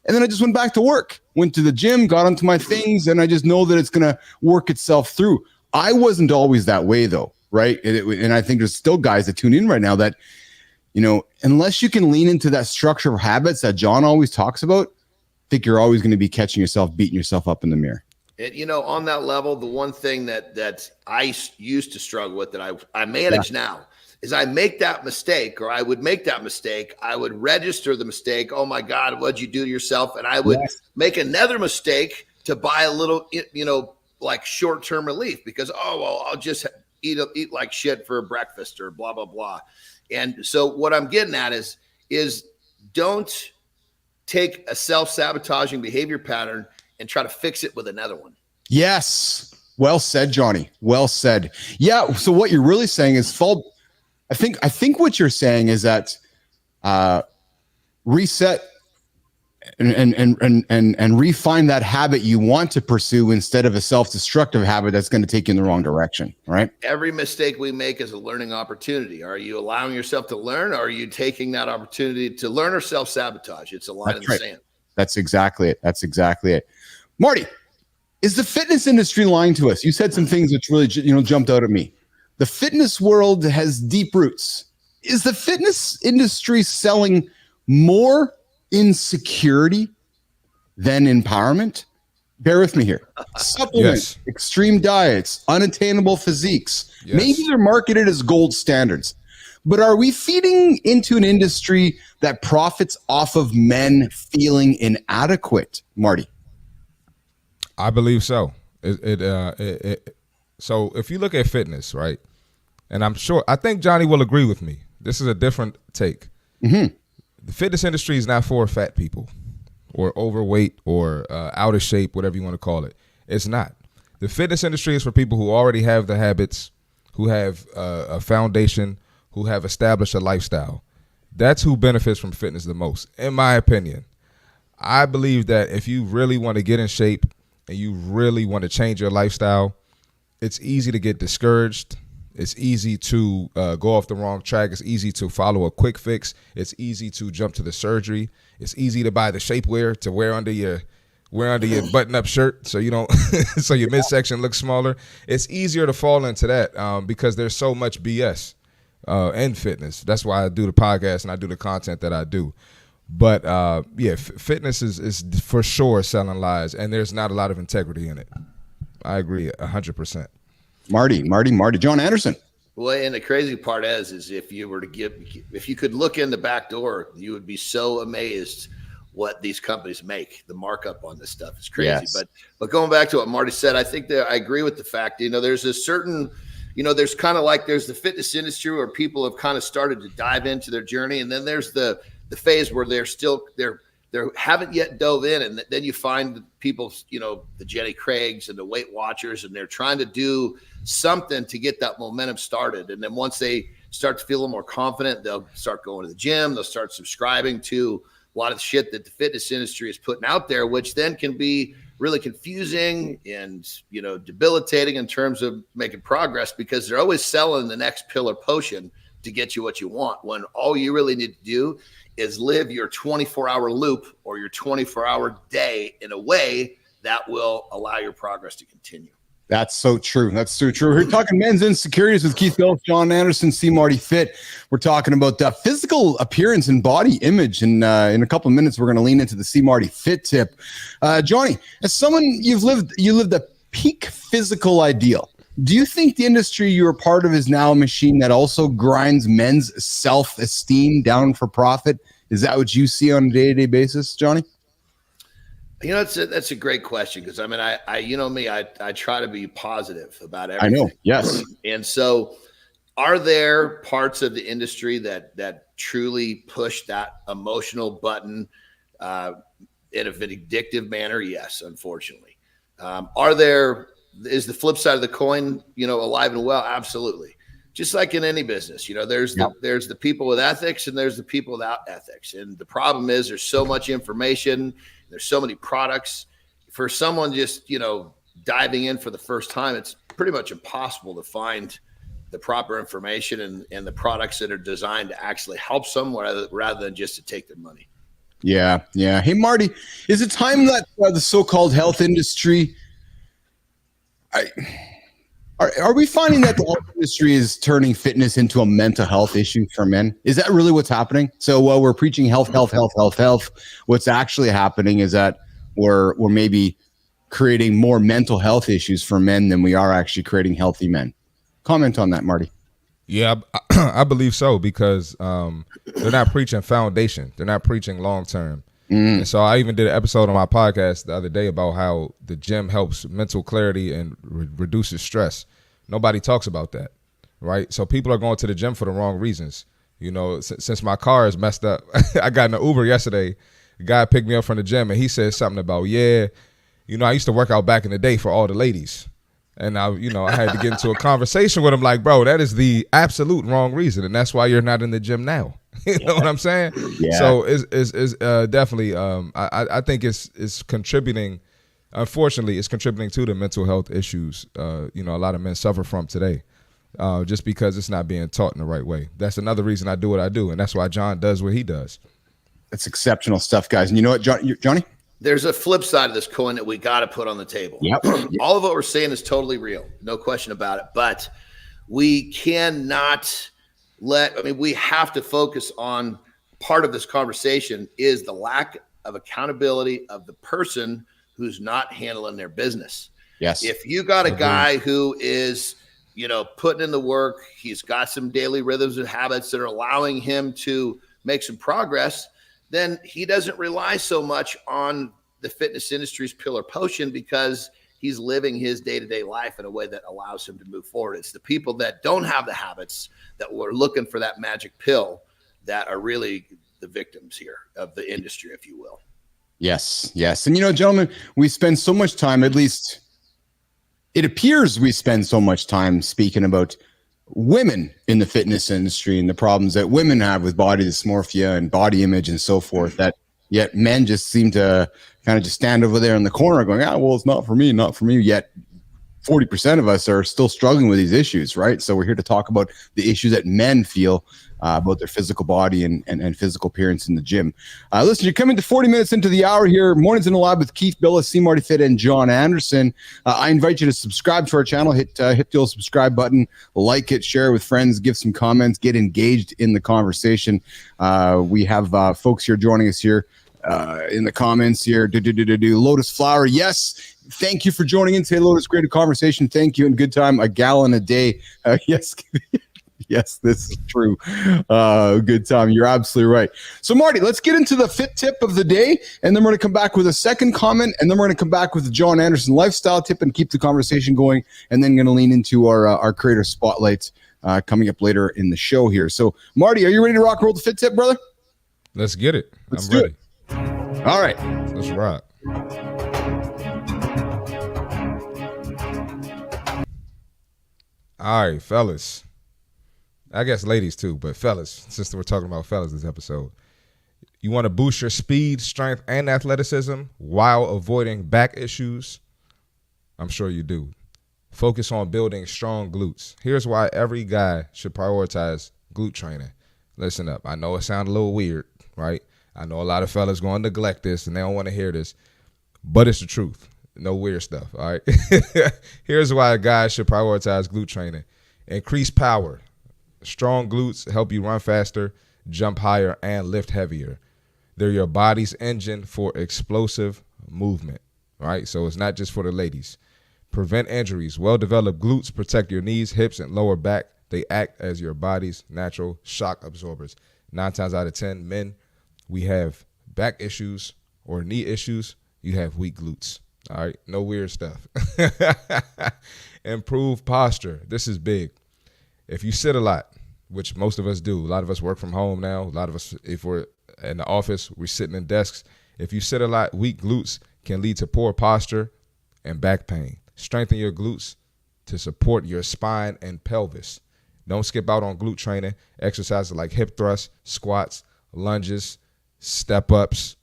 and then I just went back to work, went to the gym, got onto my things, and I just know that it's going to work itself through. I wasn't always that way, though, right? And I think there's still guys that tune in right now that, unless you can lean into that structure of habits that John always talks about, I think you're always going to be catching yourself, beating yourself up in the mirror. And, on that level, the one thing that I used to struggle with that I manage now is I make that mistake, or I would make that mistake. I would register the mistake. Oh my God, what'd you do to yourself? And I would make another mistake to buy a little, like short-term relief, because, I'll just eat like shit for breakfast or blah, blah, blah. And so what I'm getting at is don't take a self-sabotaging behavior pattern and try to fix it with another one. Yes. Well said, Johnny. Well said. Yeah. So what you're really saying is I think what you're saying is that reset and refine that habit you want to pursue instead of a self-destructive habit that's going to take you in the wrong direction, right? Every mistake we make is a learning opportunity. Are you allowing yourself to learn, or are you taking that opportunity to learn or self-sabotage? It's a line in the sand. That's exactly it. Marty, is the fitness industry lying to us? You said some things which really jumped out at me. The fitness world has deep roots. Is the fitness industry selling more insecurity than empowerment? Bear with me here. Supplements, extreme diets, unattainable physiques. Yes. Maybe they're marketed as gold standards. But are we feeding into an industry that profits off of men feeling inadequate, Marty? I believe so. So if you look at fitness, right, and I think Johnny will agree with me. This is a different take. Mm-hmm. The fitness industry is not for fat people or overweight or out of shape, whatever you want to call it. It's not. The fitness industry is for people who already have the habits, who have a foundation, who have established a lifestyle. That's who benefits from fitness the most, in my opinion. I believe that if you really want to get in shape and you really want to change your lifestyle, it's easy to get discouraged. It's easy to go off the wrong track. It's easy to follow a quick fix. It's easy to jump to the surgery. It's easy to buy the shapewear to wear under your button-up shirt so you don't so your midsection looks smaller. It's easier to fall into that because there's so much BS in fitness. That's why I do the podcast and I do the content that I do. But fitness is for sure selling lies, and there's not a lot of integrity in it. I agree 100%. Marty, John Anderson. Well, and the crazy part is if you could look in the back door, you would be so amazed what these companies make. The markup on this stuff is crazy. Yes. But going back to what Marty said, I think that I agree with the fact, there's a certain, there's kind of like there's the fitness industry where people have kind of started to dive into their journey. And then there's the phase where they haven't yet dove in. And then you find people, the Jenny Craigs and the Weight Watchers, and they're trying to do something to get that momentum started. And then once they start to feel a little more confident, they'll start going to the gym. They'll start subscribing to a lot of the shit that the fitness industry is putting out there, which then can be really confusing and, debilitating in terms of making progress, because they're always selling the next pill or potion to get you what you want, when all you really need to do is live your 24-hour loop or your 24-hour day in a way that will allow your progress to continue. That's so true. That's so true. We're talking men's insecurities with Keith Bilous, John Anderson, C. Marty Fit. We're talking about physical appearance and body image. And in a couple of minutes, we're going to lean into the C. Marty Fit tip. Johnny, as someone you lived a peak physical ideal. Do you think the industry you're a part of is now a machine that also grinds men's self-esteem down for profit? Is that what you see on a day-to-day basis, Johnny? That's a great question, because I try to be positive about everything. I know, yes. And so, are there parts of the industry that truly push that emotional button in a vindictive manner? Yes, unfortunately. Is the flip side of the coin, alive and well? Absolutely. Just like in any business, there's the people with ethics and there's the people without ethics. And the problem is there's so much information. There's so many products. For someone just, diving in for the first time, it's pretty much impossible to find the proper information and the products that are designed to actually help someone rather than just to take their money. Yeah. Hey, Marty, is it time that the so-called health industry, are we finding that the health industry is turning fitness into a mental health issue for men? Is that really what's happening? So while we're preaching health, what's actually happening is that we're maybe creating more mental health issues for men than we are actually creating healthy men. Comment on that, Marty. Yeah, I believe so, because they're not preaching foundation. They're not preaching long-term. And so I even did an episode on my podcast the other day about how the gym helps mental clarity and reduces stress. Nobody talks about that, right? So people are going to the gym for the wrong reasons. Since my car is messed up, I got in an Uber yesterday. The guy picked me up from the gym, and he said something about, I used to work out back in the day for all the ladies. And I had to get into a conversation with him like, bro, that is the absolute wrong reason. And that's why you're not in the gym now. You know what I'm saying? Yeah. So it's definitely, I think it's contributing, unfortunately, it's contributing to the mental health issues, a lot of men suffer from today, just because it's not being taught in the right way. That's another reason I do what I do. And that's why John does what he does. That's exceptional stuff, guys. And you know what, Johnny? There's a flip side of this coin that we got to put on the table. Yep. All of what we're saying is totally real. No question about it. But we cannot we have to focus on part of this conversation is the lack of accountability of the person who's not handling their business. Yes. If you got a guy who is, putting in the work, he's got some daily rhythms and habits that are allowing him to make some progress, then he doesn't rely so much on the fitness industry's pill or potion, because he's living his day-to-day life in a way that allows him to move forward. It's the people that don't have the habits, that were looking for that magic pill, that are really the victims here of the industry, if you will. Yes. And, gentlemen, we spend so much time, at least it appears we spend so much time speaking about women in the fitness industry and the problems that women have with body dysmorphia and body image and so forth, that yet men just seem to kind of just stand over there in the corner going, well, it's not for me. Yet 40% of us are still struggling with these issues, right? So we're here to talk about the issues that men feel about their physical body and physical appearance in the gym. Listen, you're coming to 40 minutes into the hour here. Mornings in the Lab with Keith Bilous, C. Marty Fit, and John Anderson. I invite you to subscribe to our channel. Hit the old subscribe button, like it, share it with friends, give some comments, get engaged in the conversation. We have folks here joining us here in the comments here. Lotus Flower, yes. Thank you for joining in today, Lotus. Great conversation. Thank you, and good time. A gallon a day. Yes. Yes, this is true. Good time. You're absolutely right. So, Marty, let's get into the fit tip of the day, and then we're going to come back with a second comment, and then we're going to come back with the John Anderson lifestyle tip and keep the conversation going, and then going to lean into our creator spotlights coming up later in the show here. So, Marty, are you ready to rock and roll the fit tip, brother? Let's get it. I'm ready. All right. Let's rock. All right, fellas. I guess ladies too, but fellas, since we're talking about fellas this episode, You want to boost your speed, strength, and athleticism while avoiding back issues? I'm sure you do. Focus on building strong glutes. Here's why every guy should prioritize glute training. Listen up. I know it sounds a little weird, right? I know a lot of fellas going to neglect this and they don't want to hear this, but it's the truth. No weird stuff, all right? Here's why a guy should prioritize glute training. Increase power. Strong glutes help you run faster, jump higher, and lift heavier. They're your body's engine for explosive movement, right? So it's not just for the ladies. Prevent injuries. Well-developed glutes protect your knees, hips, and lower back. They act as your body's natural shock absorbers. 9 times out of 10, men, we have back issues or knee issues. You have weak glutes, all right? No weird stuff. Improve posture. This is big. If you sit a lot, which most of us do, a lot of us work from home now. A lot of us, if we're in the office, we're sitting in desks. If you sit a lot, weak glutes can lead to poor posture and back pain. Strengthen your glutes to support your spine and pelvis. Don't skip out on glute training. Exercises like hip thrusts, squats, lunges, step-ups,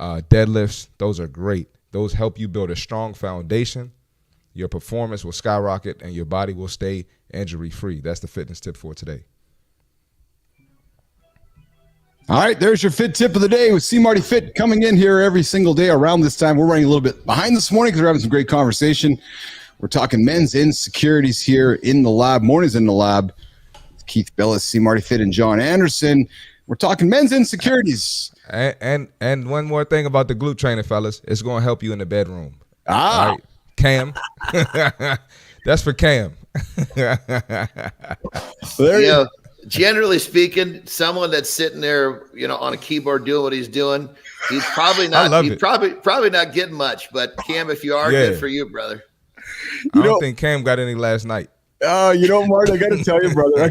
deadlifts. Those are great. Those help you build a strong foundation. Your performance will skyrocket and your body will stay injury-free. That's the fitness tip for today. All right, there's your fit tip of the day with C. Marty Fit coming in here every single day around this time. We're running a little bit behind this morning because we're having some great conversation. We're talking men's insecurities here in the lab. Mornings in the lab. Keith Bilous, C. Marty Fit, and John Anderson. We're talking men's insecurities. And one more thing about the glute training, fellas. It's going to help you in the bedroom. Ah. All right, Cam. That's for Cam. There you go. Generally speaking, someone that's sitting there, on a keyboard doing what he's doing, he's probably not. He's probably not getting much. But Cam, if you are, good for you, brother. I don't think Cam got any last night. Marty, I got to tell you, brother.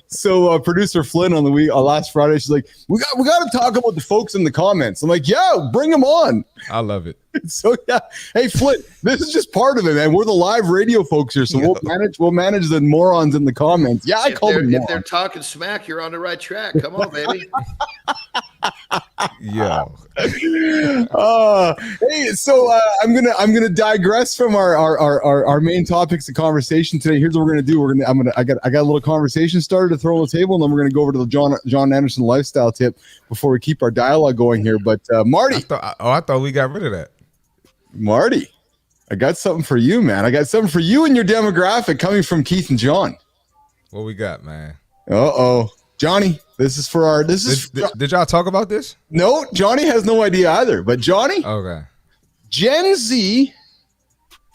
So producer Flynn on the last Friday, she's like, we got to talk about the folks in the comments. I'm like, yeah, bring them on. I love it. So yeah, hey Flynn, this is just part of it, man. We're the live radio folks here, so we'll manage the morons in the comments. Yeah, I call them. If they're talking smack, you're on the right track. Come on, baby. Yo. Hey, so I'm gonna digress from our main topics of conversation today. Here's what we're gonna do. I got a little conversation started to throw on the table, and then we're gonna go over to the John Anderson lifestyle tip before we keep our dialogue going here. But Marty, I thought we got rid of that. Marty, I got something for you, man. I got something for you and your demographic coming from Keith and John. What we got, man? Johnny, this is for our. Did y'all talk about this? No, Johnny has no idea either. But Johnny, okay, Gen Z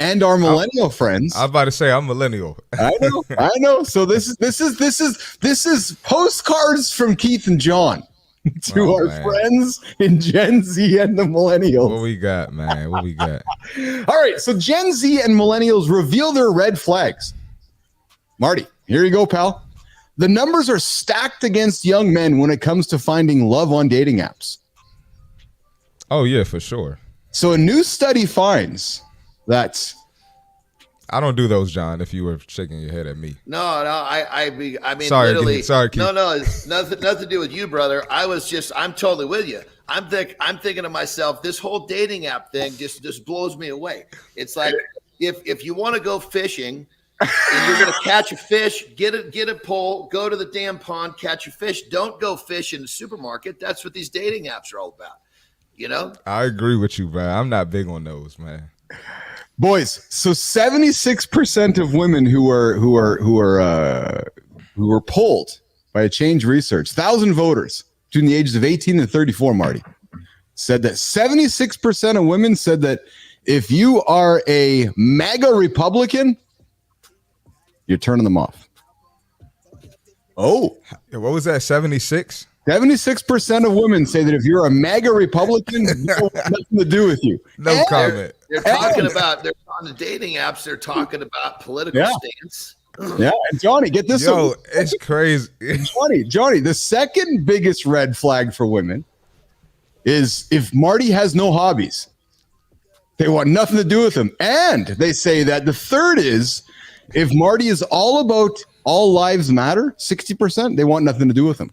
and our millennial friends. I was about to say I'm millennial. I know. So this is postcards from Keith and John to our friends in Gen Z and the millennials. What we got, man? What we got? All right, so Gen Z and millennials reveal their red flags. Marty, here you go, pal. The numbers are stacked against young men when it comes to finding love on dating apps. Oh, yeah, for sure. So a new study finds that... I don't do those, John, if you were shaking your head at me. No, I mean, sorry, literally. Sorry, Keith. No, it's nothing to do with you, brother. I'm totally with you. I'm thinking to myself, this whole dating app thing just blows me away. It's like, if you want to go fishing... and you're going to catch a fish, get a pole, go to the damn pond, catch a fish. Don't go fish in the supermarket. That's what these dating apps are all about. I agree with you, bro. I'm not big on those, man. Boys, so 76% of women who were polled by a Change Research, 1,000 voters between the ages of 18 and 34, Marty, said that 76% of women said that if you are a MAGA Republican, you're turning them off. Oh. What was that, 76? 76% of women say that if you're a MAGA Republican, no nothing to do with you. No comment. They're talking about, they're on the dating apps, they're talking about political stance. Yeah, and Johnny, get this. Yo, it's crazy. Johnny, the second biggest red flag for women is if Marty has no hobbies. They want nothing to do with him. And they say that the third is if Marty is all about all lives matter, 60%, they want nothing to do with him.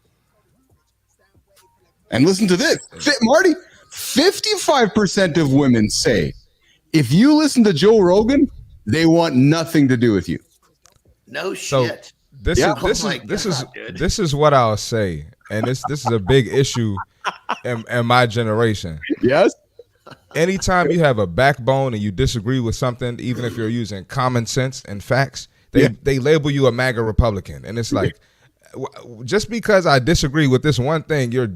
And listen to this, Marty. 55% of women say if you listen to Joe Rogan, they want nothing to do with you. No shit. This is what I'll say, and this is a big issue in my generation. Yes. Anytime you have a backbone and you disagree with something, even if you're using common sense and facts, they label you a MAGA Republican, and it's like, just because I disagree with this one thing, you're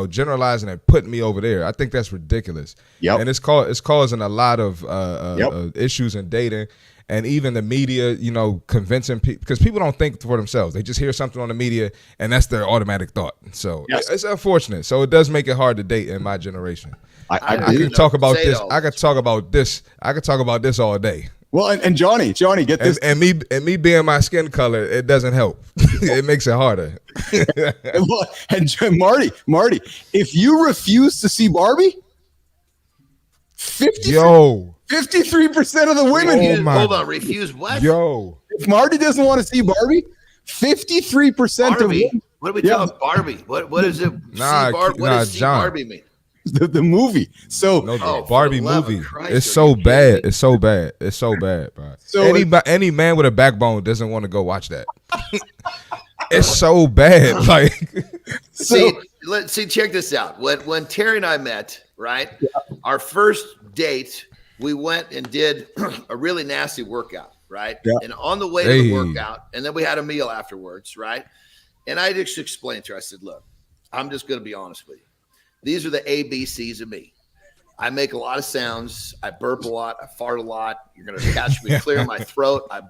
generalizing and putting me over there. I think that's ridiculous. Yep. And it's causing a lot of issues in dating, and even the media, convincing people, because people don't think for themselves. They just hear something on the media and that's their automatic thought. So it's unfortunate. So it does make it hard to date in my generation. I can talk about this. I could talk about this. I could talk about this all day. Well, and Johnny, get this. And me being my skin color, it doesn't help. It makes it harder. And Marty, if you refuse to see Barbie, 53% of the women. Hold on, refuse what? Yo, if Marty doesn't want to see Barbie, 53% of women. What are we talking about? Barbie? What is it? What does see Barbie mean? The movie. So the Barbie movie. It's so bad. It's so bad. It's so bad, bro. So any man with a backbone doesn't want to go watch that. It's so bad. Like, see, check this out. When Terry and I met, right? Yeah. Our first date, we went and did a really nasty workout, right? Yeah. And on the way to the workout, and then we had a meal afterwards, right? And I just explained to her, I said, look, I'm just going to be honest with you. These are the ABCs of me. I make a lot of sounds. I burp a lot. I fart a lot. You're going to catch me clear my throat. I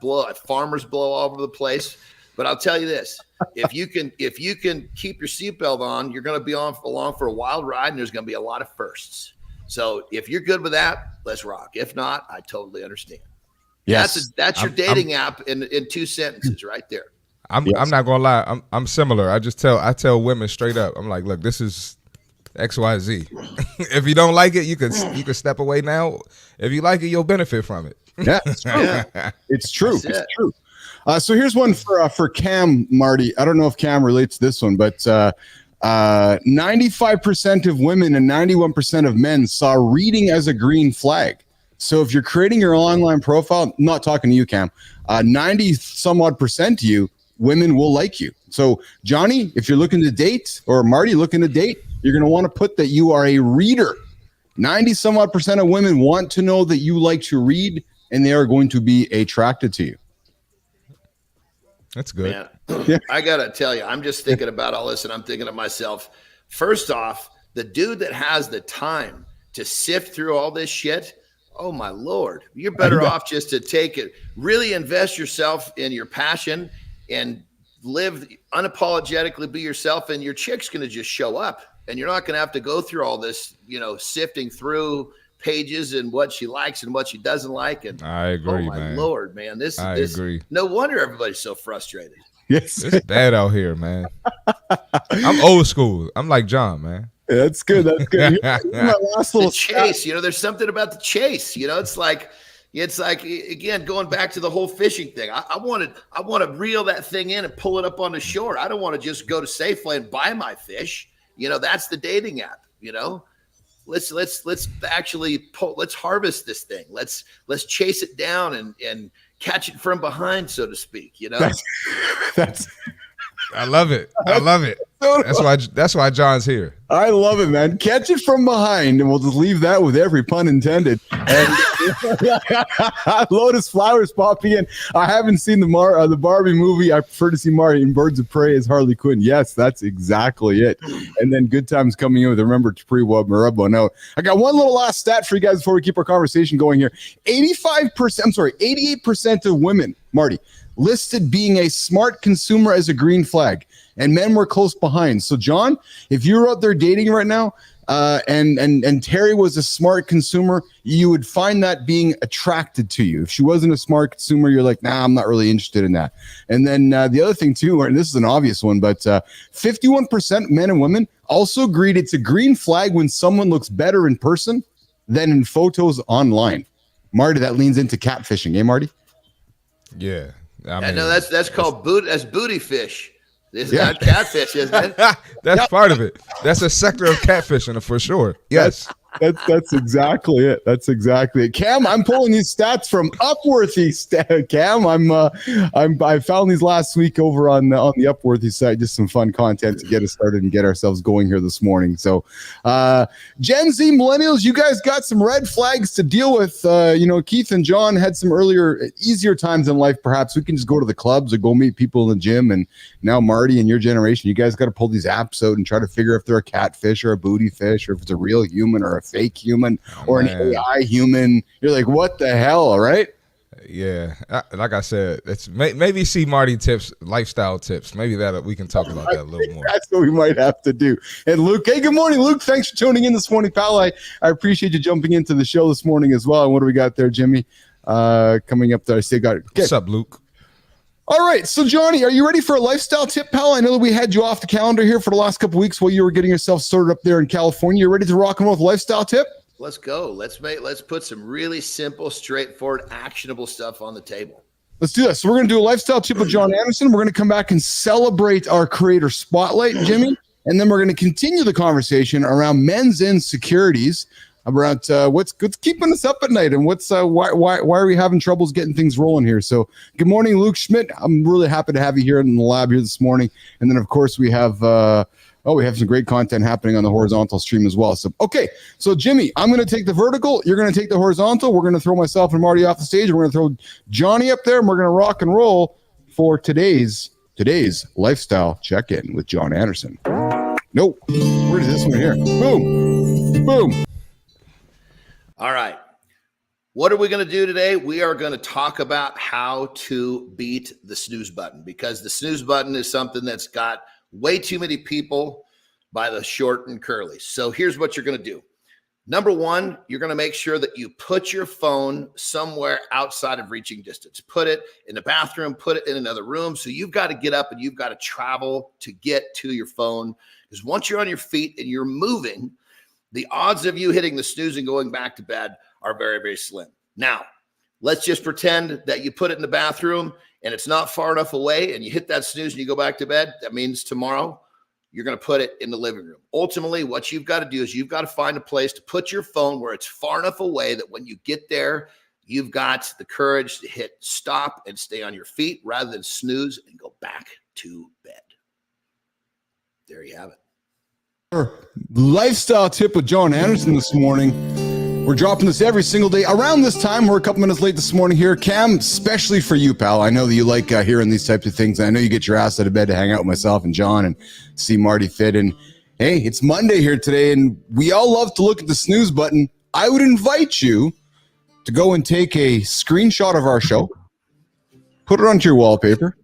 farmers blow all over the place. But I'll tell you this: if you can keep your seatbelt on, you're going to be along for a wild ride, and there's going to be a lot of firsts. So if you're good with that, let's rock. If not, I totally understand. Yes, that's your dating app in 2 sentences right there. I'm not gonna lie. I'm similar. I tell women straight up. I'm like, look, this is XYZ. If you don't like it, you can step away now. If you like it, you'll benefit from it. Yeah, it's true. It's true. So here's one for Cam, Marty. I don't know if Cam relates to this one, but 95% of women and 91% of men saw reading as a green flag. So if you're creating your online profile, not talking to you, Cam, 90 some odd percent of you, women will like you. So Johnny, if you're looking to date, or Marty looking to date, you're going to want to put that you are a reader. 90 some odd percent of women want to know that you like to read, and they are going to be attracted to you. That's good. Man, I got to tell you, I'm just thinking about all this, and I'm thinking to myself, first off, the dude that has the time to sift through all this shit, oh my Lord, you're better off just to take it, really invest yourself in your passion and live unapologetically, be yourself, and your chick's going to just show up, and you're not going to have to go through all this, sifting through pages and what she likes and what she doesn't like. And I agree, oh my man. Lord, man, this agree. No wonder everybody's so frustrated. Yes, it's bad out here, man. I'm old school. I'm like John, man. Yeah, that's good. That's good. My last little chase. There's something about the chase. It's like again, going back to the whole fishing thing. I want to reel that thing in and pull it up on the shore. I don't want to just go to Safeway and buy my fish. That's the dating app. Let's actually let's harvest this thing. Let's chase it down and catch it from behind, so to speak. That's I love it. I love it. That's why John's here. I love it, man. Catch it from behind, and we'll just leave that with every pun intended. And Lotus Flowers popping in. I haven't seen the Barbie movie. I prefer to see Marty in Birds of Prey as Harley Quinn. Yes, that's exactly it. And then Good Times coming in with Remember to Pre-Wub Marubbo. Now, I got one little last stat for you guys before we keep our conversation going here. 88% of women, Marty, listed being a smart consumer as a green flag, and men were close behind. So John, if you're out there dating right now, and Terry was a smart consumer, you would find that being attracted to you. If she wasn't a smart consumer, you're like, nah, I'm not really interested in that. And then the other thing too, and this is an obvious one, but 51% men and women also agreed it's a green flag when someone looks better in person than in photos online. Marty, that leans into catfishing, eh, Marty? Yeah. I know that's called booty fish. This is not catfish, isn't it? That's part of it. That's a sector of catfishing for sure. Yes. That's exactly it. That's exactly it. Cam, I'm pulling these stats from Upworthy. Cam, I found these last week over on the Upworthy site. Just some fun content to get us started and get ourselves going here this morning. So, Gen Z millennials, you guys got some red flags to deal with. Keith and John had some easier times in life. Perhaps we can just go to the clubs or go meet people in the gym. And now Marty and your generation, you guys got to pull these apps out and try to figure if they're a catfish or a booty fish or if it's a real human or a fake human or an AI human. You're like, what the hell, right? Yeah, like I said, it's maybe see Marty tips, lifestyle tips. Maybe that we can talk about that a little more. That's what we might have to do. And Luke, hey, good morning, Luke. Thanks for tuning in this morning, pal. I appreciate you jumping into the show this morning as well. And what do we got there, Jimmy? Coming up there, What's up, Luke? All right, so Johnny, are you ready for a lifestyle tip, pal? I know that we had you off the calendar here for the last couple of weeks while you were getting yourself sorted up there in California. You ready to rock and roll with a lifestyle tip? Let's go. Let's put some really simple, straightforward, actionable stuff on the table. Let's do this. So we're going to do a lifestyle tip with John Anderson. We're going to come back and celebrate our creator spotlight, Jimmy, and then we're going to continue the conversation around men's insecurities, about what's keeping us up at night and why are we having troubles getting things rolling here. So good morning, Luke Schmidt. I'm really happy to have you here in the lab here this morning. And then of course we have some great content happening on the horizontal stream as well. So so Jimmy, I'm going to take the vertical, you're going to take the horizontal. We're going to throw myself and Marty off the stage. We're going to throw Johnny up there and we're going to rock and roll for today's lifestyle check-in with John Anderson. Nope. Where is this one here? Boom. All right. What are we going to do today? We are going to talk about how to beat the snooze button, because the snooze button is something that's got way too many people by the short and curly. So here's what you're going to do. Number one, you're going to make sure that you put your phone somewhere outside of reaching distance. Put it in the bathroom, put it in another room. So you've got to get up and you've got to travel to get to your phone, because once you're on your feet and you're moving, the odds of you hitting the snooze and going back to bed are very, very slim. Now, let's just pretend that you put it in the bathroom and it's not far enough away and you hit that snooze and you go back to bed. That means tomorrow you're going to put it in the living room. Ultimately, what you've got to do is you've got to find a place to put your phone where it's far enough away that when you get there, you've got the courage to hit stop and stay on your feet rather than snooze and go back to bed. There you have it. Lifestyle tip with John Anderson this morning. We're dropping this every single day around this time. We're a couple minutes late this morning here. Cam, especially for you, pal. I know that you like hearing these types of things. I know you get your ass out of bed to hang out with myself and John and see Marty fit. And hey, it's Monday here today, and we all love to look at the snooze button. I would invite you to go and take a screenshot of our show, put it onto your wallpaper,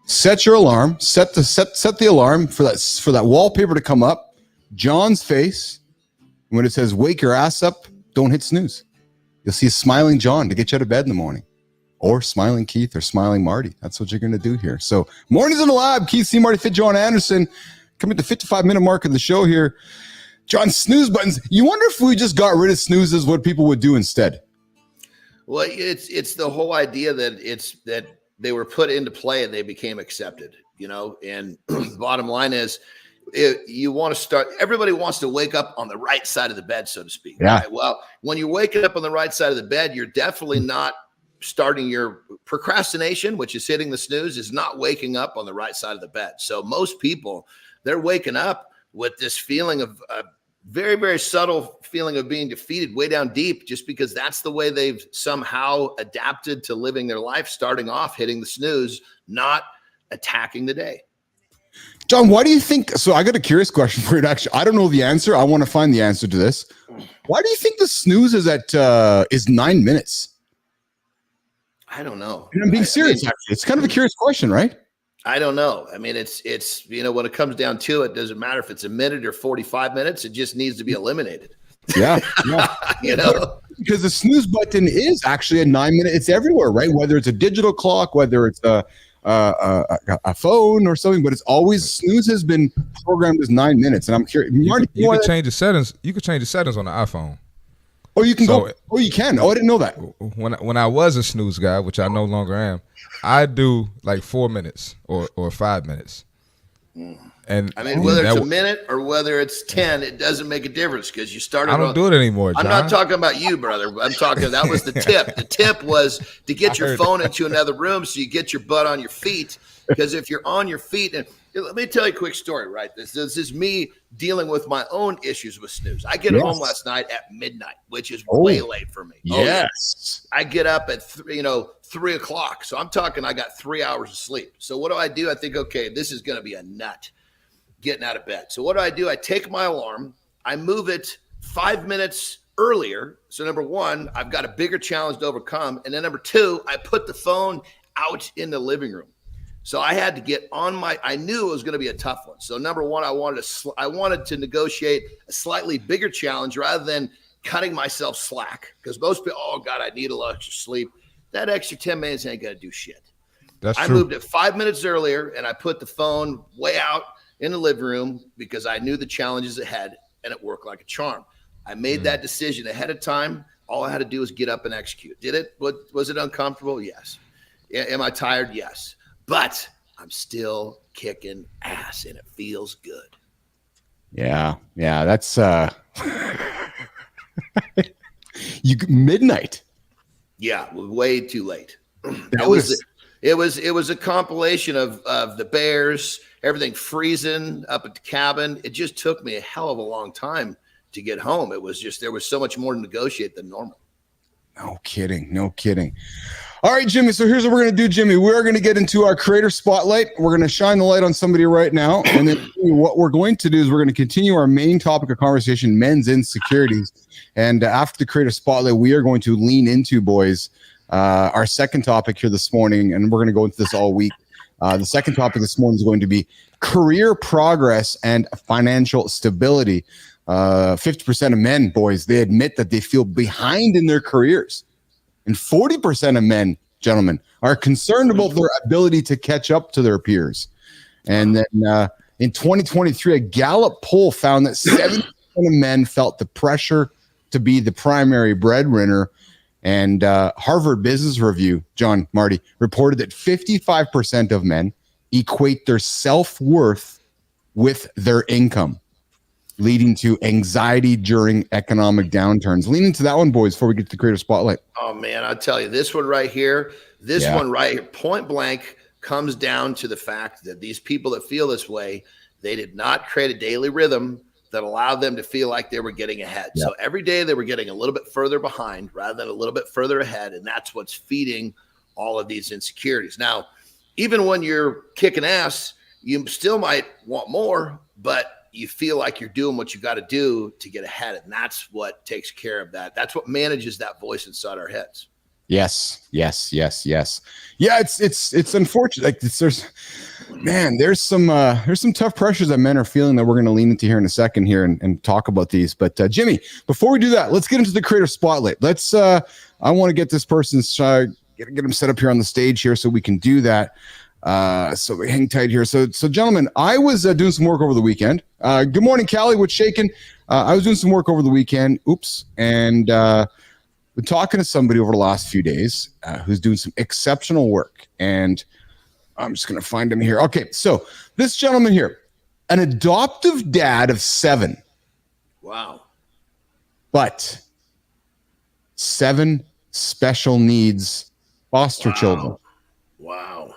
set your alarm, set the alarm for that wallpaper to come up, John's face. When it says wake your ass up, don't hit snooze. You'll see a smiling John to get you out of bed in the morning, or smiling Keith or smiling Marty. That's what you're going to do here. So mornings in the lab, Keith C. Marty Fit, John Anderson, coming to the 55-minute mark of the show here. John, snooze buttons. You wonder if we just got rid of snoozes, what people would do instead? Well, it's the whole idea that they were put into play and they became accepted, and the bottom line is you want to start, everybody wants to wake up on the right side of the bed, so to speak. Yeah. Right? Well, when you're waking up on the right side of the bed, you're definitely not starting your procrastination, which is hitting the snooze, is not waking up on the right side of the bed. So most people, they're waking up with this feeling of very, very subtle feeling of being defeated way down deep, just because that's the way they've somehow adapted to living their life, starting off hitting the snooze, not attacking the day. John, why do you think, so I got a curious question for you. Actually, I don't know the answer. I want to find the answer to this. Why do you think the snooze is 9 minutes? I don't know. And I'm being serious, actually. It's kind of a curious question, right? I don't know. I mean, it's when it comes down to it, doesn't matter if it's a minute or 45 minutes. It just needs to be eliminated. Yeah. Because the snooze button is actually a 9 minute. It's everywhere, right? Whether it's a digital clock, whether it's a phone or something, but it's always, snooze has been programmed as 9 minutes. And I'm curious. You could change the settings. You could change the settings on the iPhone. Oh, you can go. Oh, you can. Oh, I didn't know that. When I was a snooze guy, which I no longer am, I do like 4 minutes or 5 minutes. And I mean, whether it's a minute or whether it's 10, it doesn't make a difference because you started. I don't do it anymore, John. I'm not talking about you, brother. I'm talking, that was the tip. The tip was to get your phone into another room so you get your butt on your feet. Because if you're on your feet, and let me tell you a quick story, right? This is me dealing with my own issues with snooze. I get home last night at midnight, which is way late for me. Yes. I get up at 3 o'clock. So I'm talking, I got 3 hours of sleep. So what do? I think, okay, this is going to be a nut getting out of bed. So what do? I take my alarm, I move it 5 minutes earlier. So number one, I've got a bigger challenge to overcome. And then number two, I put the phone out in the living room. So I had to get on I knew it was going to be a tough one. So number one, I wanted to negotiate a slightly bigger challenge rather than cutting myself slack. Because most people, oh God, I need a little extra sleep. That extra 10 minutes ain't going to do shit. That's true. I moved it 5 minutes earlier and I put the phone way out in the living room because I knew the challenges ahead and it worked like a charm. I made that decision ahead of time. All I had to do was get up and execute. Did it? Was it uncomfortable? Yes. Am I tired? Yes. But I'm still kicking ass and it feels good. Yeah. That's midnight. Yeah, way too late. It was a compilation of the Bears, everything freezing up at the cabin. It just took me a hell of a long time to get home. It was just, there was so much more to negotiate than normal. No kidding. All right, Jimmy. So here's what we're going to do, Jimmy. We're going to get into our creator spotlight. We're going to shine the light on somebody right now. And then what we're going to do is we're going to continue our main topic of conversation, men's insecurities. And after the creator spotlight, we are going to lean into, boys, our second topic here this morning. And we're going to go into this all week. The second topic this morning is going to be career progress and financial stability. 50% of men, boys, they admit that they feel behind in their careers. And 40% of men, gentlemen, are concerned about their ability to catch up to their peers. And then in 2023, a Gallup poll found that 70% of men felt the pressure to be the primary breadwinner. And Harvard Business Review, John, Marty, reported that 55% of men equate their self-worth with their income, leading to anxiety during economic downturns. Lean into that one, boys, before we get to the creator spotlight. Oh, man, I'll tell you, this one right here, point blank, comes down to the fact that these people that feel this way, they did not create a daily rhythm that allowed them to feel like they were getting ahead. Yep. So every day they were getting a little bit further behind rather than a little bit further ahead, and that's what's feeding all of these insecurities. Now, even when you're kicking ass, you still might want more, but you feel like you're doing what you got to do to get ahead. And that's what takes care of that. That's what manages that voice inside our heads. Yes. Yeah, it's unfortunate. Like there's some tough pressures that men are feeling that we're going to lean into here in a second here and talk about these. But Jimmy, before we do that, let's get into the creator spotlight. I want to get this person's get him set up here on the stage here so we can do that. So we hang tight here. So gentlemen, I was doing some work over the weekend. Good morning, Callie. What's shaking? I was doing some work over the weekend. And been talking to somebody over the last few days who's doing some exceptional work. And I'm just going to find him here. Okay, so this gentleman here, an adoptive dad of 7. Wow. But 7 special needs foster children. Wow.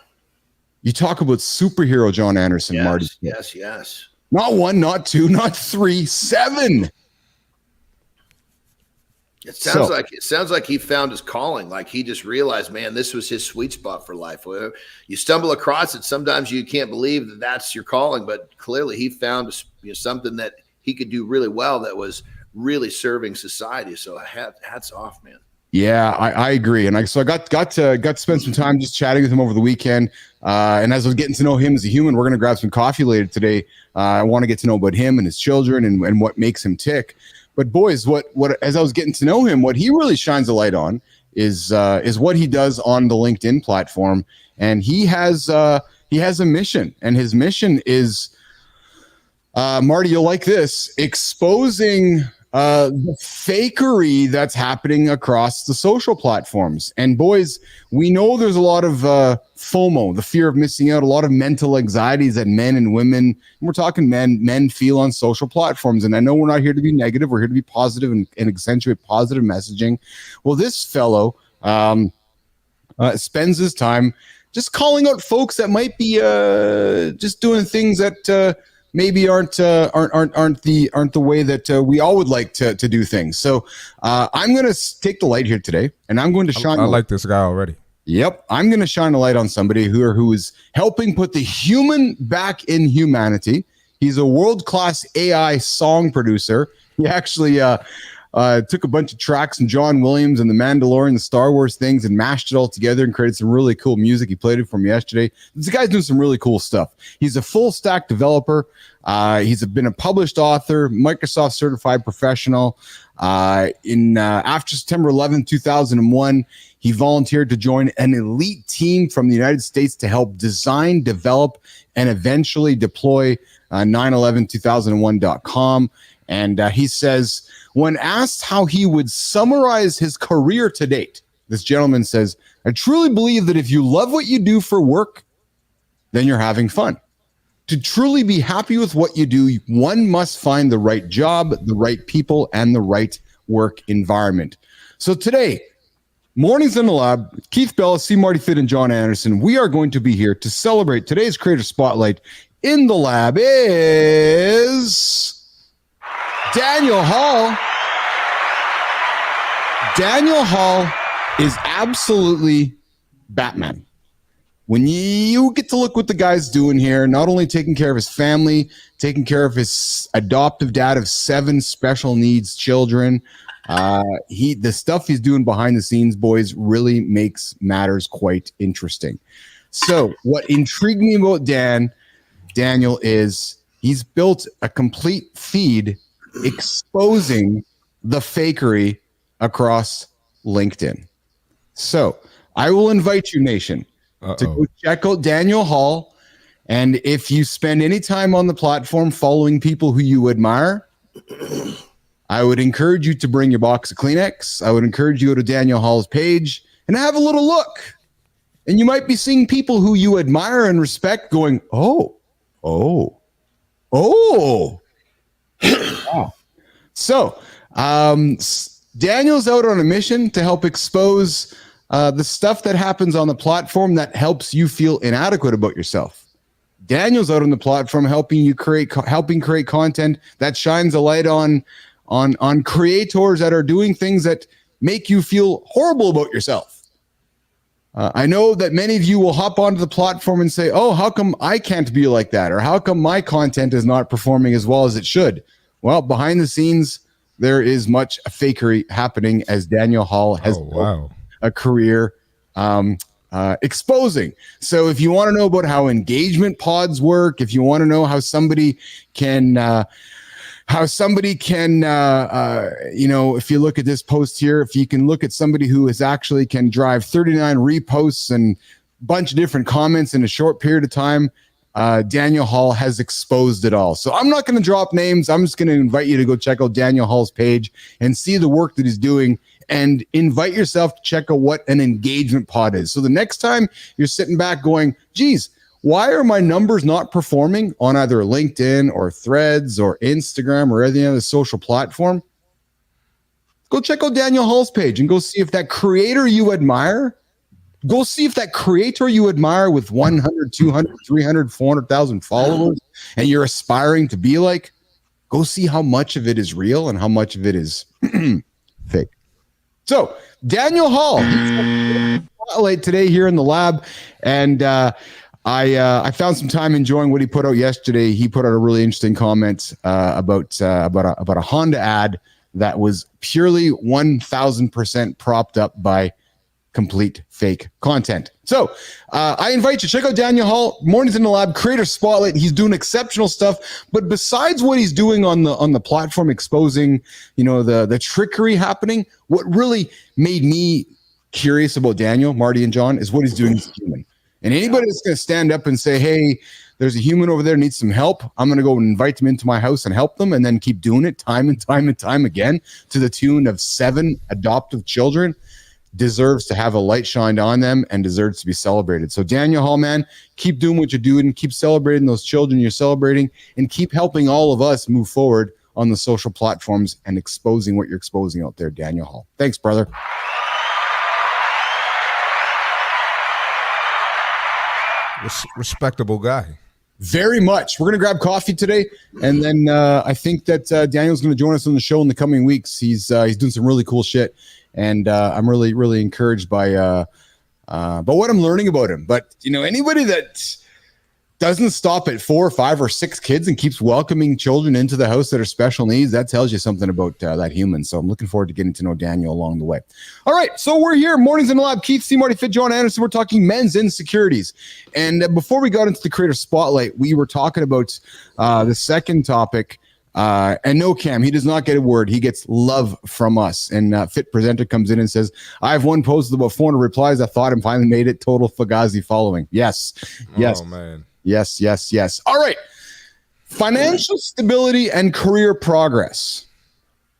You talk about superhero John Anderson, yes, Marty. Yes. Not 1, not 2, not 3, 7. It sounds like he found his calling. Like he just realized, man, this was his sweet spot for life. Where you stumble across it, sometimes you can't believe that that's your calling, but clearly he found something that he could do really well that was really serving society. So hats off, man. Yeah, I agree. And I got to spend some time just chatting with him over the weekend. And as I was getting to know him as a human, we're going to grab some coffee later today. I want to get to know about him and his children and what makes him tick. But boys, what as I was getting to know him, what he really shines a light on is what he does on the LinkedIn platform. And he has a mission, and his mission is, Marty, you'll like this, exposing the fakery that's happening across the social platforms. And boys, we know there's a lot of FOMO, the fear of missing out, a lot of mental anxieties that men and women, and we're talking men feel on social platforms. And I know we're not here to be negative, we're here to be positive and accentuate positive messaging. Well, this fellow spends his time just calling out folks that might be just doing things that maybe aren't the way that we all would like to do things. So I'm going to take the light here today, and I'm going to shine. I like this guy already. Yep, I'm going to shine a light on somebody who is helping put the human back in humanity. He's a world-class AI song producer. He actually took a bunch of tracks from John Williams and the Mandalorian, the Star Wars things, and mashed it all together and created some really cool music. He played it for me yesterday. This guy's doing some really cool stuff. He's a full stack developer. He's been a published author, Microsoft certified professional. After September 11, 2001, he volunteered to join an elite team from the United States to help design, develop, and eventually deploy 9/11/2001.com. And he says, when asked how he would summarize his career to date, this gentleman says, I truly believe that if you love what you do for work, then you're having fun. To truly be happy with what you do, one must find the right job, the right people, and the right work environment. So today, Mornings in the Lab, Keith Bilous, C. Marty Fitt, and John Anderson, we are going to be here to celebrate today's Creator Spotlight. In the lab is Daniel Hall. Daniel Hall is absolutely Batman. When you get to look what the guy's doing here, not only taking care of his family, taking care of his adoptive dad of 7 special needs children, the stuff he's doing behind the scenes, boys, really makes matters quite interesting. So what intrigued me about Daniel is he's built a complete feed exposing the fakery across LinkedIn. So I will invite you, nation, to go check out Daniel Hall. And if you spend any time on the platform following people who you admire, I would encourage you to bring your box of Kleenex. I would encourage you to go to Daniel Hall's page and have a little look. And you might be seeing people who you admire and respect going, oh. Wow. So Daniel's out on a mission to help expose the stuff that happens on the platform that helps you feel inadequate about yourself. Daniel's out on the platform helping create content that shines a light on creators that are doing things that make you feel horrible about yourself. I know that many of you will hop onto the platform and say, oh, how come I can't be like that? Or how come my content is not performing as well as it should? Well, behind the scenes, there is much fakery happening as Daniel Hall has built a career exposing. So if you want to know about how engagement pods work, if you want to know how somebody can if you look at this post here, if you can look at somebody who is actually can drive 39 reposts and a bunch of different comments in a short period of time, Daniel Hall has exposed it all. So I'm not going to drop names. I'm just going to invite you to go check out Daniel Hall's page and see the work that he's doing, and invite yourself to check out what an engagement pod is. So the next time you're sitting back going, geez, why are my numbers not performing on either LinkedIn or Threads or Instagram or any other social platform? Go check out Daniel Hall's page and go see if that creator you admire, with 100, 200, 300, 400,000 followers, and you're aspiring to be like, go see how much of it is real and how much of it is fake. So Daniel Hall, he's spotlight today here in the lab, and I found some time enjoying what he put out yesterday. He put out a really interesting comment about a Honda ad that was purely 1,000% propped up by complete fake content. So I invite you to check out Daniel Hall, Mornings in the Lab, Creator Spotlight. He's doing exceptional stuff. But besides what he's doing on the platform, exposing the trickery happening, what really made me curious about Daniel, Marty, and John is what he's doing as a human. And anybody that's going to stand up and say, hey, there's a human over there needs some help. I'm going to go and invite them into my house and help them, and then keep doing it time and time and time again to the tune of 7 adoptive children. Deserves to have a light shined on them and deserves to be celebrated. So Daniel Hall, man, keep doing what you're doing, keep celebrating those children you're celebrating, and keep helping all of us move forward on the social platforms and exposing what you're exposing out there, Daniel Hall. Thanks, brother. Respectable guy. Very much. We're going to grab coffee today, and then I think that Daniel's going to join us on the show in the coming weeks. He's doing some really cool shit, and I'm really, really encouraged by what I'm learning about him. But, anybody that doesn't stop at 4 or 5 or 6 kids and keeps welcoming children into the house that are special needs, that tells you something about that human. So I'm looking forward to getting to know Daniel along the way. All right, so we're here, Mornings in the Lab. Keith, C. Marty, Fit, John Anderson. We're talking men's insecurities. And before we got into the creator spotlight, we were talking about the second topic. And no, Cam, he does not get a word. He gets love from us. And Fit Presenter comes in and says, I have one post with about 400 replies. I thought I finally made it. Total Fugazi following. Yes. Oh, man. Yes. All right. Financial stability and career progress.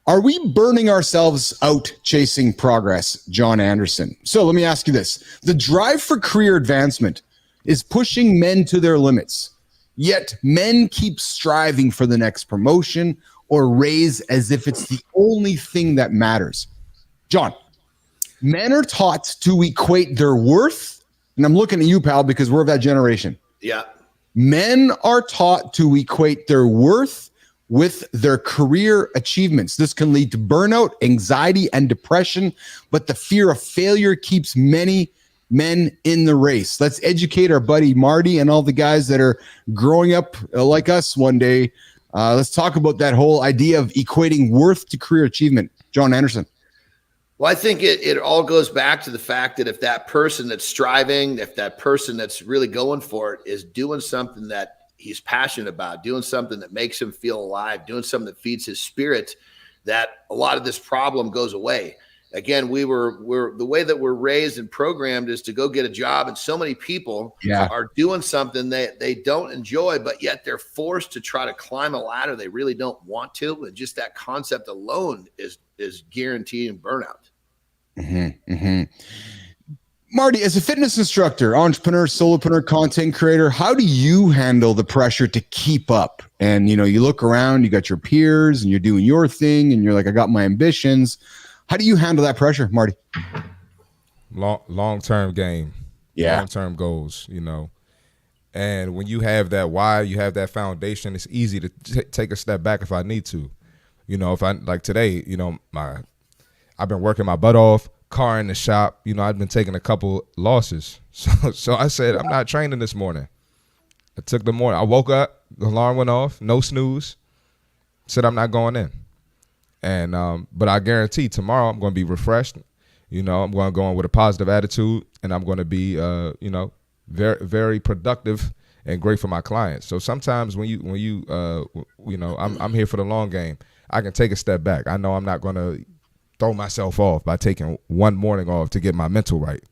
Are we burning ourselves out chasing progress, John Anderson? So let me ask you this. The drive for career advancement is pushing men to their limits, yet men keep striving for the next promotion or raise as if it's the only thing that matters. John, men are taught to equate their worth, and I'm looking at you, pal, because we're of that generation. Yeah. Men are taught to equate their worth with their career achievements. This can lead to burnout, anxiety, and depression, but the fear of failure keeps many men in the race. Let's educate our buddy Marty and all the guys that are growing up like us one day. Let's talk about that whole idea of equating worth to career achievement. John Anderson. Well, I think it all goes back to the fact that if that person that's striving, if that person that's really going for it is doing something that he's passionate about, doing something that makes him feel alive, doing something that feeds his spirit, that a lot of this problem goes away. Again, we're the way that we're raised and programmed is to go get a job, and so many people are doing something that they don't enjoy, but yet they're forced to try to climb a ladder they really don't want to. And just that concept alone is guaranteeing burnout. Marty, as a fitness instructor, entrepreneur, solopreneur, content creator, how do you handle the pressure to keep up? And, you look around, you got your peers and you're doing your thing and you're like, I got my ambitions. How do you handle that pressure, Marty? Long-term game. Yeah. Long-term goals, And when you have that why, you have that foundation, it's easy to take a step back if I need to. If I, like today, I've been working my butt off, car in the shop. I've been taking a couple losses. So I said, I'm not training this morning. I took the morning. I woke up, the alarm went off, no snooze. Said I'm not going in. And but I guarantee tomorrow I'm going to be refreshed. I'm going to go in with a positive attitude, and I'm going to be, very, very productive and great for my clients. So sometimes when I'm here for the long game, I can take a step back. I know I'm not going to throw myself off by taking one morning off to get my mental right.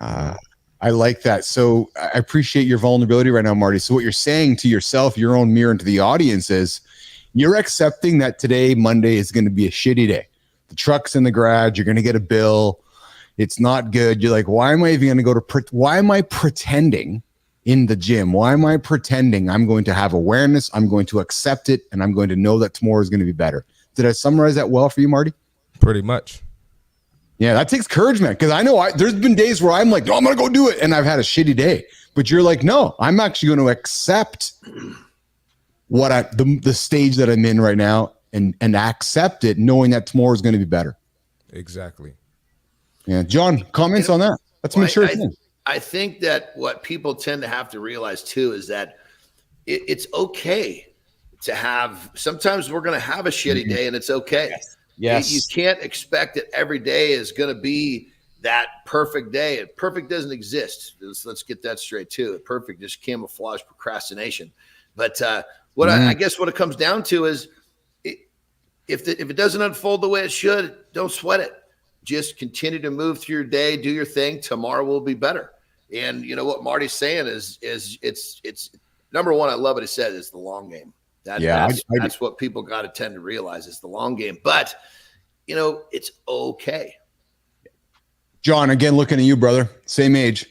I like that. So I appreciate your vulnerability right now, Marty. So what you're saying to yourself, your own mirror, and to the audience is you're accepting that today, Monday, is going to be a shitty day. The truck's in the garage. You're going to get a bill. It's not good. You're like, why am I even going to why am I pretending in the gym? Why am I pretending I'm going to have awareness? I'm going to accept it, and I'm going to know that tomorrow is going to be better. Did I summarize that well for you, Marty? Pretty much. Yeah, that takes courage, man. Because I know there's been days where I'm like, no, I'm going to go do it. And I've had a shitty day. But you're like, no, I'm actually going to accept the stage that I'm in right now and accept it, knowing that tomorrow is going to be better. Exactly. Yeah. John, comments on that? That's mature thing. I think that what people tend to have to realize too is that it's okay to have, sometimes we're going to have a shitty day and it's okay. Yes. You can't expect that every day is going to be that perfect day. Perfect doesn't exist. Let's get that straight too. Perfect just camouflage procrastination. But I guess what it comes down to is if it doesn't unfold the way it should, don't sweat it. Just continue to move through your day, do your thing. Tomorrow will be better. And what Marty's saying is it's number one, I love what he said, is the long game. That's what people got to tend to realize, is the long game. But, it's okay. John, again, looking at you, brother, same age.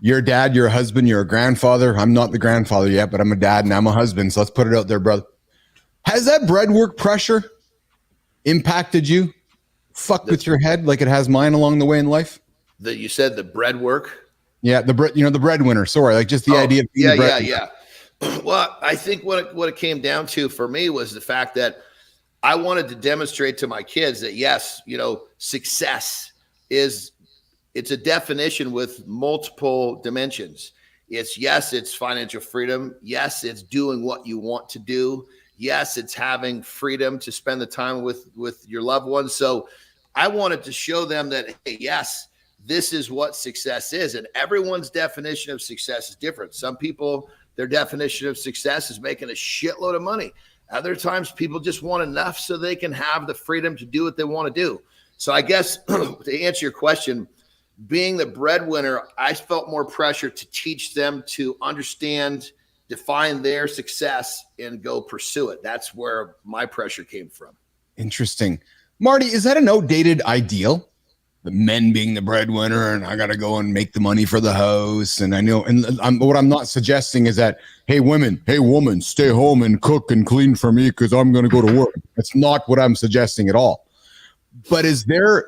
You're a dad, you're a husband, you're a grandfather. I'm not the grandfather yet, but I'm a dad and I'm a husband. So let's put it out there, brother. Has that bread work pressure impacted you? Fucked with your head like it has mine along the way in life? You said the bread work? Yeah, the breadwinner. Sorry, like just the idea of being yeah. Well, I think what it came down to for me was the fact that I wanted to demonstrate to my kids that, yes, success it's a definition with multiple dimensions. It's financial freedom. Yes, it's doing what you want to do. Yes, it's having freedom to spend the time with your loved ones. So I wanted to show them that, hey, yes, this is what success is. And everyone's definition of success is different. Some people, their definition of success is making a shitload of money. Other times people just want enough so they can have the freedom to do what they want to do. So I guess to answer your question, being the breadwinner, I felt more pressure to teach them to understand, define their success, and go pursue it. That's where my pressure came from. Interesting. Marty, is that an outdated ideal? The men being the breadwinner, and I got to go and make the money for the house. And I know, what I'm not suggesting is that, hey, woman, stay home and cook and clean for me because I'm going to go to work. That's not what I'm suggesting at all. But is there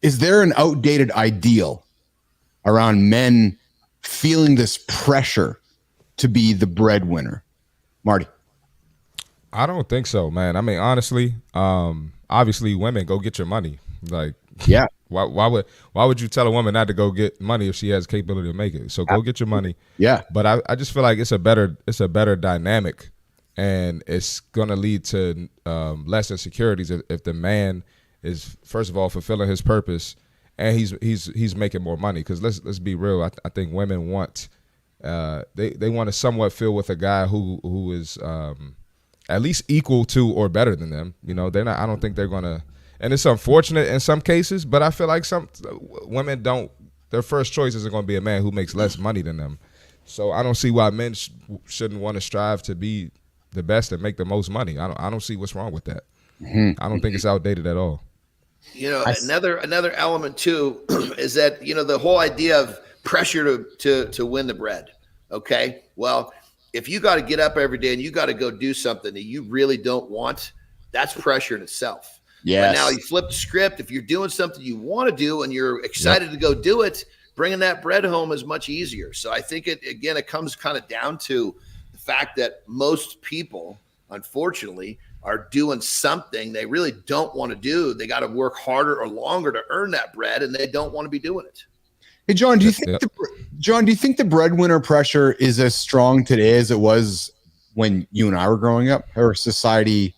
an outdated ideal around men feeling this pressure to be the breadwinner? Marty? I don't think so, man. I mean, honestly, obviously women, go get your money. Like, yeah. Why would you tell a woman not to go get money if she has capability to make it? So go get your money. Yeah. But I just feel like it's a better dynamic, and it's gonna lead to less insecurities if the man is, first of all, fulfilling his purpose, and he's making more money. Because let's be real, I think women want they want to somewhat feel with a guy who is at least equal to or better than them. They're not. I don't think they're gonna. And it's unfortunate in some cases, but I feel like some women don't. Their first choice isn't going to be a man who makes less money than them. So I don't see why men shouldn't want to strive to be the best and make the most money. I don't see what's wrong with that. Mm-hmm. I don't think it's outdated at all. Another element too is that the whole idea of pressure to win the bread. Okay, well, if you got to get up every day and you got to go do something that you really don't want, that's pressure in itself. Yes. But now you flip the script. If you're doing something you want to do and you're excited to go do it, bringing that bread home is much easier. So I think it comes kind of down to the fact that most people, unfortunately, are doing something they really don't want to do. They got to work harder or longer to earn that bread, and they don't want to be doing it. Hey, John, do you think the breadwinner pressure is as strong today as it was when you and I were growing up, or society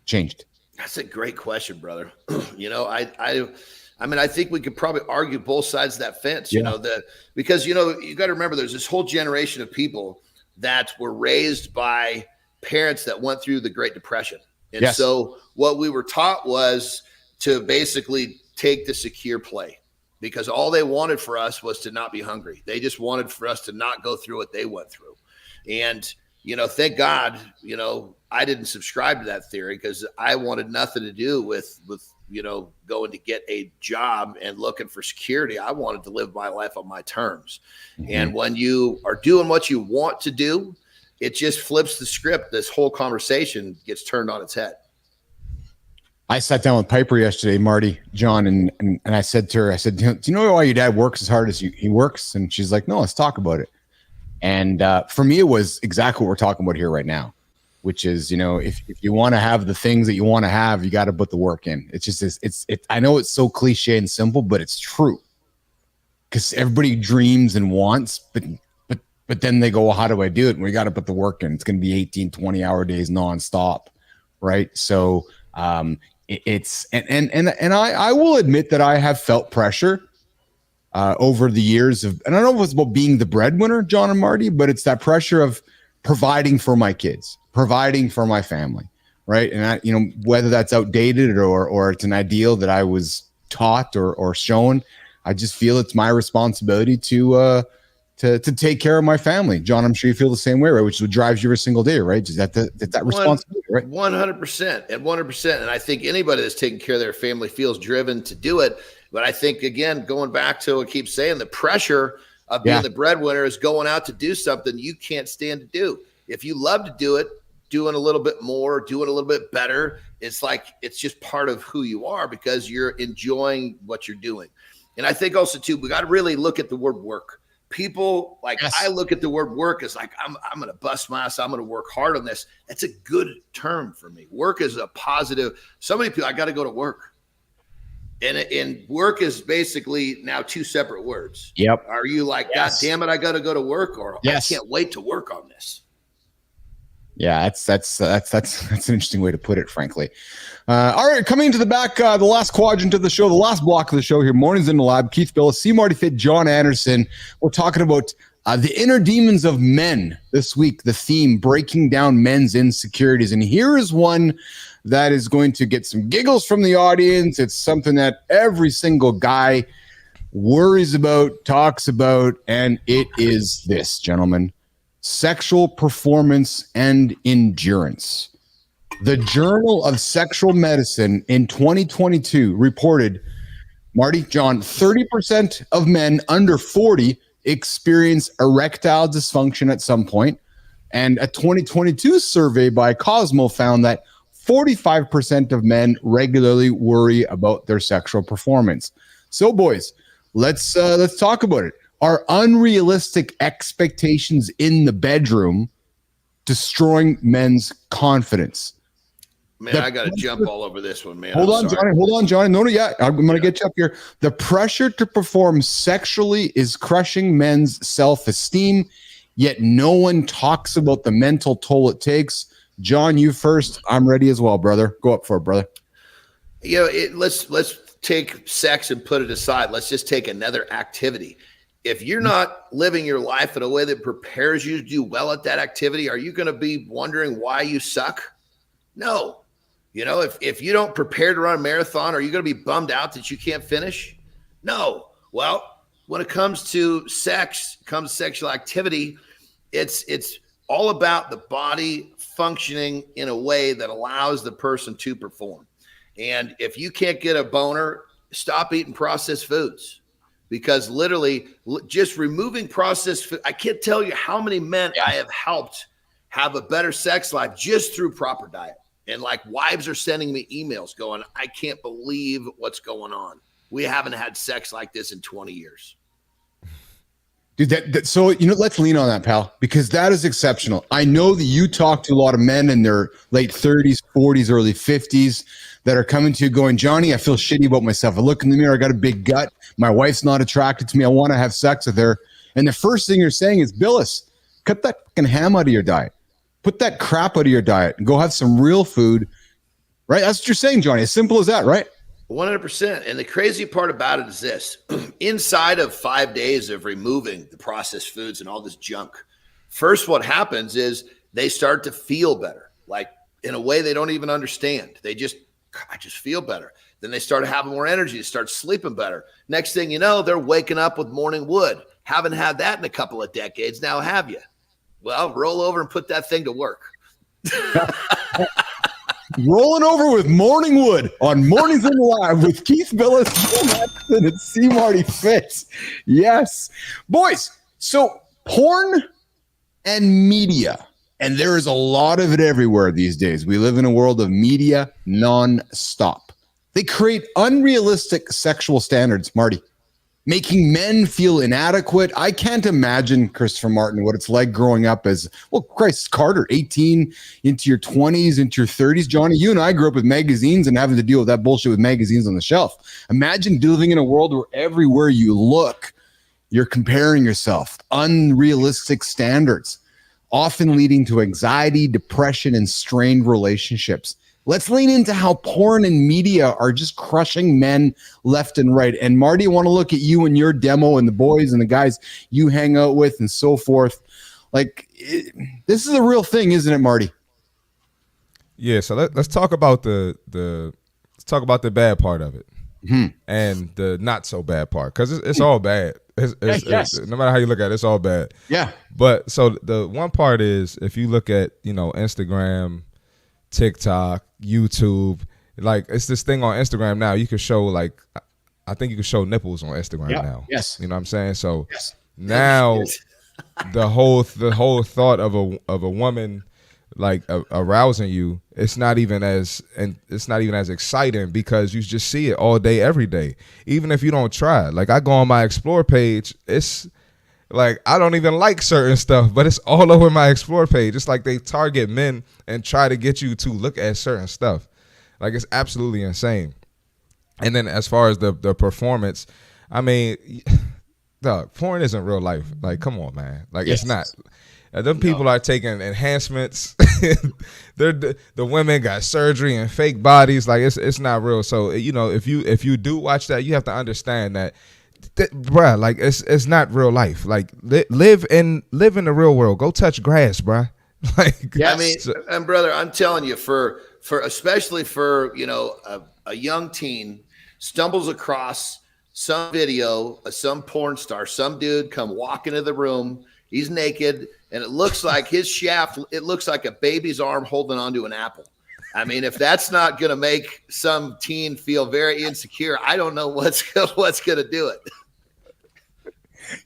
changed? That's a great question, brother. I think we could probably argue both sides of that fence, because you got to remember there's this whole generation of people that were raised by parents that went through the Great Depression. And so what we were taught was to basically take the secure play, because all they wanted for us was to not be hungry. They just wanted for us to not go through what they went through. And, thank God, I didn't subscribe to that theory, because I wanted nothing to do with going to get a job and looking for security. I wanted to live my life on my terms. Mm-hmm. And when you are doing what you want to do, it just flips the script. This whole conversation gets turned on its head. I sat down with Piper yesterday, Marty, John, and I said to her, do you know why your dad works as hard as he works? And she's like, no, let's talk about it. And for me, it was exactly what we're talking about here right now, which is, if you want to have the things that you want to have, you got to put the work in. It's just, I know it's so cliche and simple, but it's true, because everybody dreams and wants, but then they go, well, how do I do it? And we got to put the work in. It's going to be 18, 20-hour days nonstop. Right. So I will admit that I have felt pressure over the years and I don't know if it's about being the breadwinner, John and Marty, but it's that pressure of providing for my kids, providing for my family. Right. And whether that's outdated or it's an ideal that I was taught or shown, I just feel it's my responsibility to to take care of my family. John, I'm sure you feel the same way, right? Which is what drives you every single day, right? Is that that responsibility, right? 100% and 100%. And I think anybody that's taking care of their family feels driven to do it. But I think, again, going back to what I keep saying, the pressure of being the breadwinner is going out to do something you can't stand to do. If you love to do it, doing a little bit more, doing a little bit better, it's like it's just part of who you are because you're enjoying what you're doing. And I think also, too, we got to really look at the word work. People I look at the word work as like, I'm going to bust my ass. I'm going to work hard on this. That's a good term for me. Work is a positive. So many people, I got to go to work. And work is basically now two separate words. Yep. Are you like, God damn it, I got to go to work, or I can't wait to work on this? Yeah, that's an interesting way to put it, frankly. All right, coming into the back, the last quadrant of the show, the last block of the show here, Mornings in the Lab, Keith Bilous, C. Marty Fit, John Anderson. We're talking about the inner demons of men this week, the theme, breaking down men's insecurities. And here is one that is going to get some giggles from the audience. It's something that every single guy worries about, talks about, and it is this, gentlemen. Sexual performance and endurance. The Journal of Sexual Medicine in 2022 reported, Marty, John, 30% of men under 40 experience erectile dysfunction at some point. And a 2022 survey by Cosmo found that 45% of men regularly worry about their sexual performance. So, boys, let's talk about it. Are unrealistic expectations in the bedroom destroying men's confidence? Man, I got to jump all over this one, man. Hold on, Johnny. No, I'm going to get you up here. The pressure to perform sexually is crushing men's self-esteem, yet no one talks about the mental toll it takes. John, you first. I'm ready as well, brother. Go up for it, brother. You know, let's take sex and put it aside. Let's just take another activity. If you're not living your life in a way that prepares you to do well at that activity, are you going to be wondering why you suck? No. You know, if you don't prepare to run a marathon, are you going to be bummed out that you can't finish? No. Well, when it comes to sex, comes sexual activity, it's all about the body functioning in a way that allows the person to perform. And if you can't get a boner, stop eating processed foods. Because literally just removing processed food, I can't tell you how many men I have helped have a better sex life just through proper diet. And like wives are sending me emails going, I can't believe what's going on. We haven't had sex like this in 20 years. Dude, so, you know, let's lean on that, pal, because that is exceptional. I know that you talk to a lot of men in their late 30s, 40s, early 50s that are coming to you going, Johnny, I feel shitty about myself. I look in the mirror, I got a big gut. My wife's not attracted to me. I want to have sex with her. And the first thing you're saying is, Bilous, cut that fucking ham out of your diet. Put that crap out of your diet and go have some real food, right? That's what you're saying, Johnny. As simple as that, right? 100%. And the crazy part about it is this. Inside of 5 days of removing the processed foods and all this junk, first what happens is they start to feel better, like in a way they don't even understand. I just feel better. Then they start having more energy, they start sleeping better. Next thing you know, they're waking up with morning wood. Haven't had that in a couple of decades now, have you? Well, roll over and put that thing to work. Rolling over with Morning Wood on Mornings in the Lab with Keith Bilous, and C. Marty Fitz. Yes. Boys, so porn and media, and there is a lot of it everywhere these days. We live in a world of media non-stop. They create unrealistic sexual standards, Marty, making men feel inadequate. I can't imagine, Christopher Martin, what it's like growing up as, well, Christ, Carter, 18 into your 20s, into your 30s. Johnny, you and I grew up with magazines and having to deal with that bullshit with magazines on the shelf. Imagine living in a world where everywhere you look, you're comparing yourself. Unrealistic standards, often leading to anxiety, depression, and strained relationships. Let's lean into how porn and media are just crushing men left and right. And Marty, I want to look at you and your demo and the boys and the guys you hang out with and so forth. This is a real thing, isn't it, Marty? Yeah. So let's talk about the bad part of it. and the not so bad part, because it's all bad. It's, no matter how you look at it, it's all bad. Yeah. But so the one part is, if you look at, you know, Instagram, TikTok, YouTube, like it's this thing on Instagram now. You can show, like, I think you can show nipples on Instagram now. Yes. You know what I'm saying? So now the whole thought of a woman like arousing you, it's not even as exciting, because you just see it all day, every day. Even if you don't try, like I go on my explore page, it's like I don't even like certain stuff, but it's all over my explore page. It's like they target men and try to get you to look at certain stuff. Like, it's absolutely insane. And then as far as the performance, I mean, dog, porn isn't real life. Like, come on, man. Like, it's not. Them people are taking enhancements. The women got surgery and fake bodies. Like, it's not real. So, you know, if you do watch that, you have to understand that, bruh, like it's not real life. Like, live in the real world. Go touch grass, bruh. Like, I mean, and brother, I'm telling you, for especially for, you know, a young teen stumbles across some video of some porn star, some dude come walk into the room. He's naked, and it looks like his shaft, it looks like a baby's arm holding onto an apple. I mean, if that's not going to make some teen feel very insecure, I don't know what's going to do it.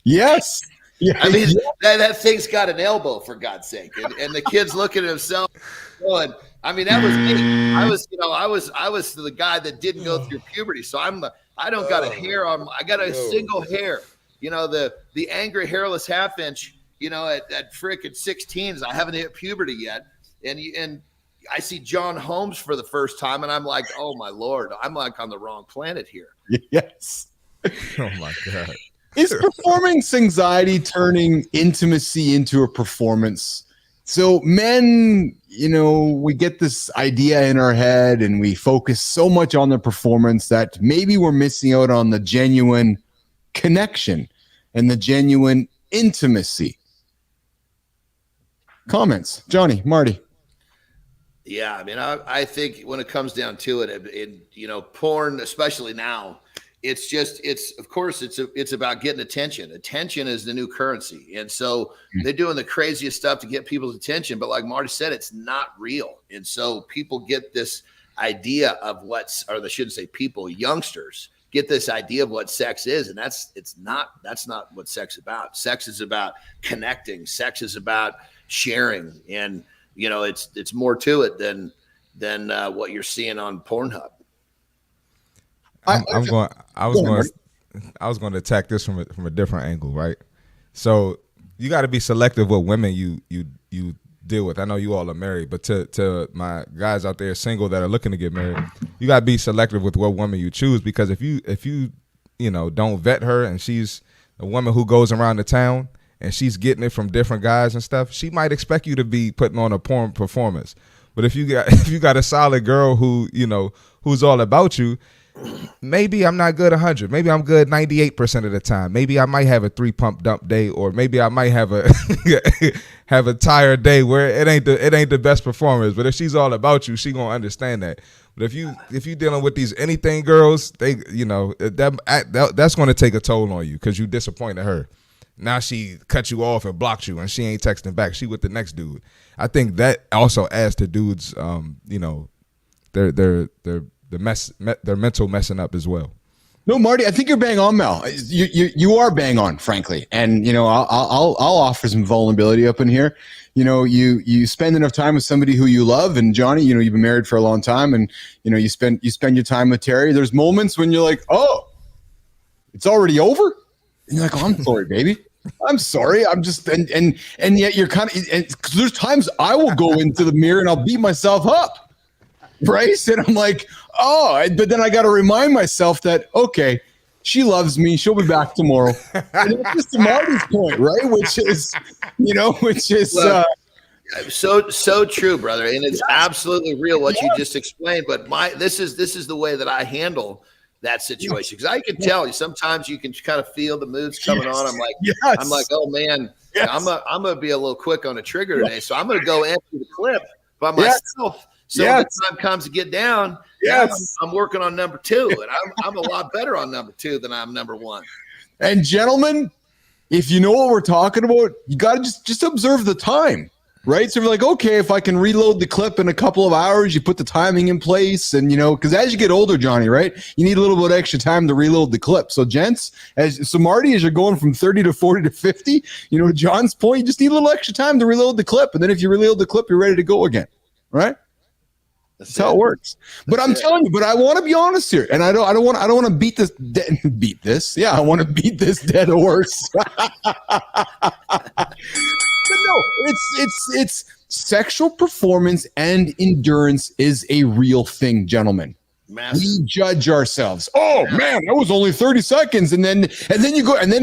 Yes. Yeah. I mean, that thing's got an elbow, for God's sake. And the kid's looking at himself going, I mean, that was me. I was the guy that didn't go through puberty. So I don't got a hair on, I got a single hair. You know, the angry hairless half inch, you know, at frickin' 16s, I haven't hit puberty yet. And I see John Holmes for the first time, and I'm like, oh my Lord, I'm like on the wrong planet here. Yes. Oh my God. Is performance anxiety turning intimacy into a performance? So men, you know, we get this idea in our head and we focus so much on the performance that maybe we're missing out on the genuine connection and the genuine intimacy. Comments, Johnny, Marty. Yeah, I mean, I think when it comes down to it, you know, porn, especially now, of course it's about getting attention. Attention is the new currency. And so they're doing the craziest stuff to get people's attention. But like Marty said, it's not real. And so people get this idea of youngsters get this idea of what sex is. And that's not what sex is about. Sex is about connecting. Sex is about sharing. And, you know, it's more to it than what you're seeing on Pornhub. I was going to attack this from a different angle, right? So you got to be selective what women you deal with. I know you all are married, but to my guys out there single that are looking to get married, you got to be selective with what woman you choose, because if you know, don't vet her and she's a woman who goes around the town and she's getting it from different guys and stuff, she might expect you to be putting on a porn performance. But if you got a solid girl who, you know, who's all about you, maybe I'm not good 100. Maybe I'm good 98% of the time. Maybe I might have a 3-pump dump day, or maybe I might have a tired day where it ain't the best performance. But if she's all about you, she gonna understand that. But if you dealing with these anything girls, they, you know, that's gonna take a toll on you because you disappointed her. Now she cut you off and blocked you, and she ain't texting back. She with the next dude. I think that also adds to dudes, you know, their mental messing up as well. No, Marty, I think you're bang on, Mel. You are bang on, frankly. And, you know, I'll offer some vulnerability up in here. You know, you spend enough time with somebody who you love, and Johnny, you know, you've been married for a long time, and, you know, you spend your time with Terry. There's moments when you're like, oh, it's already over? And you're like, oh, I'm sorry, baby. I'm sorry. I'm just, and yet you're kind of, because there's times I will go into the mirror and I'll beat myself up. Bryce, and I'm like, oh, but then I got to remind myself that, okay, she loves me. She'll be back tomorrow. And it's just to Marty's point, right? Which is, you know, so true, brother. And it's absolutely real what you just explained. But this is the way that I handle that situation, because I can tell you sometimes you can kind of feel the moods coming on. I'm like, oh man, I'm gonna be a little quick on the trigger today, so I'm gonna go empty the clip by myself. So when the time comes to get down, yes, I'm working on number 2, and I'm a lot better on number 2 than I'm number 1. And gentlemen, if you know what we're talking about, you got to just observe the time, right? So you're like, okay, if I can reload the clip in a couple of hours, you put the timing in place, and because as you get older, Johnny, right, you need a little bit of extra time to reload the clip. So gents, Marty, as you're going from 30 to 40 to 50, John's point, you just need a little extra time to reload the clip, and then if you reload the clip, you're ready to go again, right? That's how it works. But I'm telling you, but I want to be honest here, and I don't want to beat this. Yeah, I want to beat this dead horse. But no, it's sexual performance and endurance is a real thing, gentlemen. Massive. We judge ourselves. Oh man, that was only 30 seconds, and then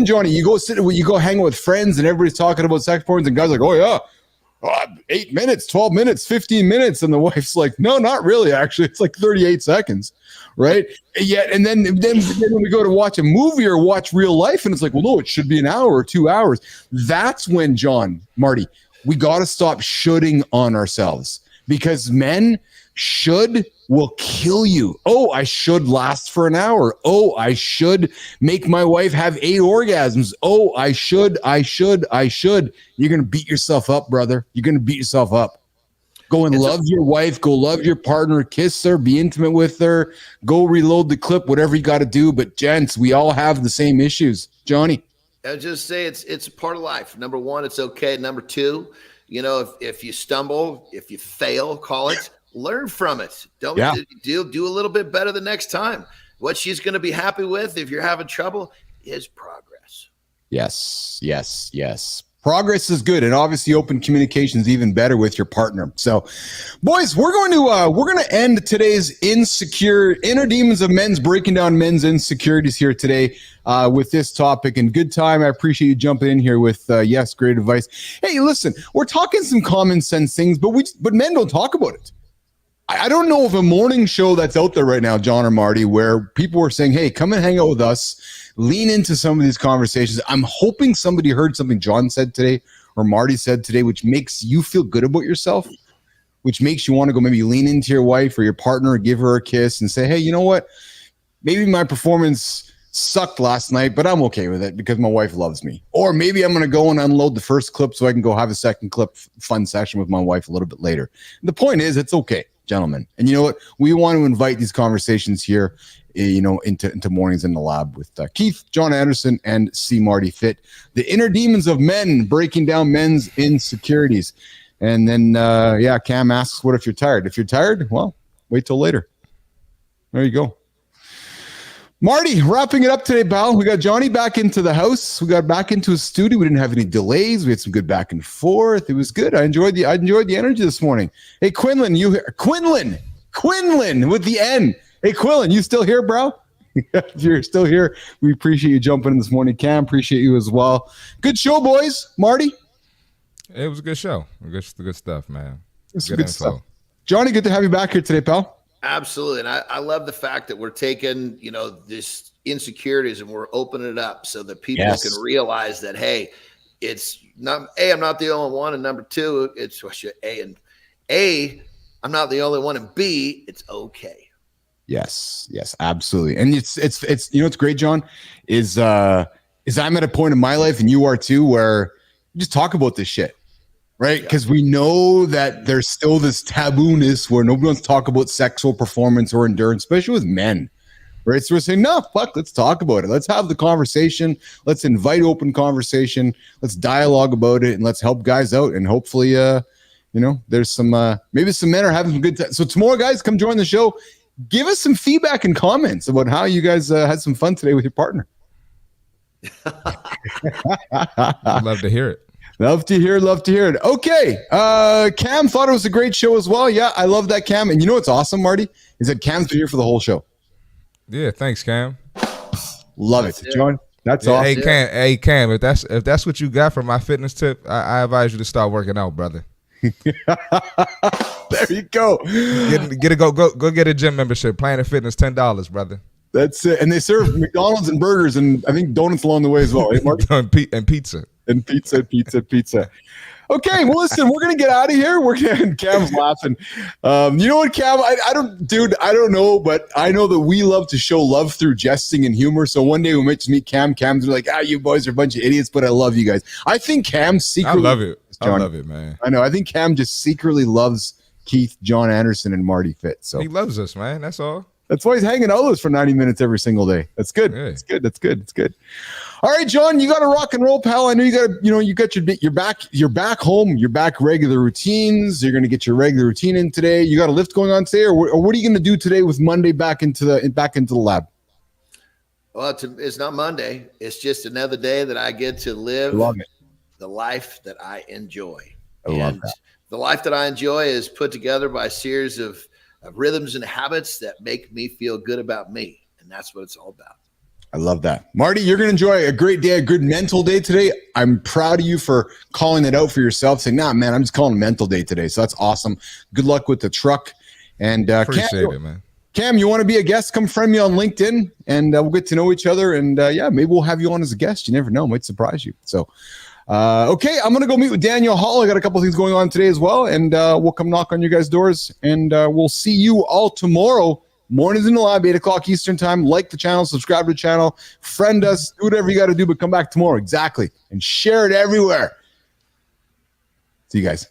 Johnny, you go hang with friends, and everybody's talking about sex performance, and guys are like, oh yeah. 8 minutes, 12 minutes, 15 minutes. And the wife's like, no, not really. Actually, it's like 38 seconds. Right. And then when we go to watch a movie or watch real life, and it's like, well, no, it should be an hour or 2 hours. That's when, Marty, we got to stop shoulding on ourselves, because men will kill you. Oh, I should last for an hour. Oh, I should make my wife have 8 orgasms. Oh, I should. You're going to beat yourself up, brother. You're going to beat yourself up. Go and love your wife. Go love your partner. Kiss her. Be intimate with her. Go reload the clip, whatever you got to do. But gents, we all have the same issues. Johnny? I'll just say it's a part of life. Number 1, it's okay. Number 2, if you stumble, if you fail, call it. Learn from it. Do a little bit better the next time. What she's going to be happy with, if you're having trouble, is progress. Yes. Progress is good, and obviously open communication is even better with your partner. So, boys, we're going to end today's Inner Demons of Men's, breaking down men's insecurities here today with this topic. And good time. I appreciate you jumping in here with great advice. Hey, listen, we're talking some common sense things, but men don't talk about it. I don't know of a morning show that's out there right now, John or Marty, where people are saying, hey, come and hang out with us, lean into some of these conversations. I'm hoping somebody heard something John said today or Marty said today, which makes you feel good about yourself, which makes you want to go maybe lean into your wife or your partner, give her a kiss and say, hey, you know what? Maybe my performance sucked last night, but I'm okay with it because my wife loves me. Or maybe I'm going to go and unload the first clip so I can go have a second clip fun session with my wife a little bit later. And the point is, it's okay, gentlemen. And you know what? We want to invite these conversations here, into Mornings in the Lab with Keith, John Anderson, and C. Marty Fit, the inner demons of men, breaking down men's insecurities. And then, Cam asks, what if you're tired? If you're tired, well, wait till later. There you go. Marty, wrapping it up today, pal. We got Johnny back into the house. We got back into his studio. We didn't have any delays. We had some good back and forth. It was good. I enjoyed the energy this morning. Hey, Quinlan, Quinlan with the N. Hey, Quinlan, you still here, bro? If you're still here, we appreciate you jumping in this morning. Cam, appreciate you as well. Good show, boys. Marty? It was a good show. Good stuff, man. It's good stuff. Johnny, good to have you back here today, pal. Absolutely. And I love the fact that we're taking, this insecurities and we're opening it up so that people can realize that, hey, it's not, A, I'm not the only one. And number 2, it's I'm not the only one. And B, it's okay. Yes, absolutely. And it's what's great, John, is I'm at a point in my life, and you are too, where you just talk about this shit. Right? Because we know that there's still this taboo-ness where nobody wants to talk about sexual performance or endurance, especially with men. Right? So we're saying, no, fuck, let's talk about it. Let's have the conversation. Let's invite open conversation. Let's dialogue about it, and let's help guys out. And hopefully, there's some, maybe some men are having some good time. So tomorrow, guys, come join the show. Give us some feedback and comments about how you guys had some fun today with your partner. I'd love to hear it. Love to hear it. Okay. Cam thought it was a great show as well. Yeah, I love that, Cam. And you know what's awesome, Marty? Is that Cam's been here for the whole show. Yeah, thanks, Cam. Love it. John, that's awesome. Hey, Cam, if that's what you got from my fitness tip, I advise you to start working out, brother. There you go. Go get a gym membership. Planet Fitness, $10, brother. That's it. And they serve McDonald's and burgers and I think donuts along the way as well. Hey, Mark? and pizza. And pizza. Okay, well, listen, we're gonna get out of here. Cam's laughing. You know what, Cam? I don't know, but I know that we love to show love through jesting and humor. So one day we might just meet Cam. Cam's like, you boys are a bunch of idiots, but I love you guys. I think Cam secretly. I love it. I love it, man. I know. I think Cam just secretly loves Keith, John Anderson, and Marty Fitz. So he loves us, man. That's all. That's why he's hanging out with us for 90 minutes every single day. That's good. Yeah. That's good. That's good. That's good. All right, John, you got to rock and roll, pal. I know you got you're back home. You're back regular routines. You're going to get your regular routine in today. You got a lift going on today, or what are you going to do today with Monday back into the lab? Well, it's not Monday. It's just another day that I get to live the life that I enjoy. I love that. The life that I enjoy is put together by a series of rhythms and habits that make me feel good about me. And that's what it's all about. I love that. Marty, you're going to enjoy a great day, a good mental day today. I'm proud of you for calling it out for yourself, saying, nah, man, I'm just calling a mental day today. So that's awesome. Good luck with the truck. And appreciate it, man. Cam, you want to be a guest? Come friend me on LinkedIn, and we'll get to know each other. And maybe we'll have you on as a guest. You never know. It might surprise you. So, okay, I'm going to go meet with Daniel Hall. I got a couple things going on today as well. And we'll come knock on your guys' doors. And we'll see you all tomorrow. Mornings in the lab, 8 o'clock Eastern time. Like the channel, subscribe to the channel, friend us, do whatever you got to do, but come back tomorrow. Exactly. And share it everywhere. See you guys.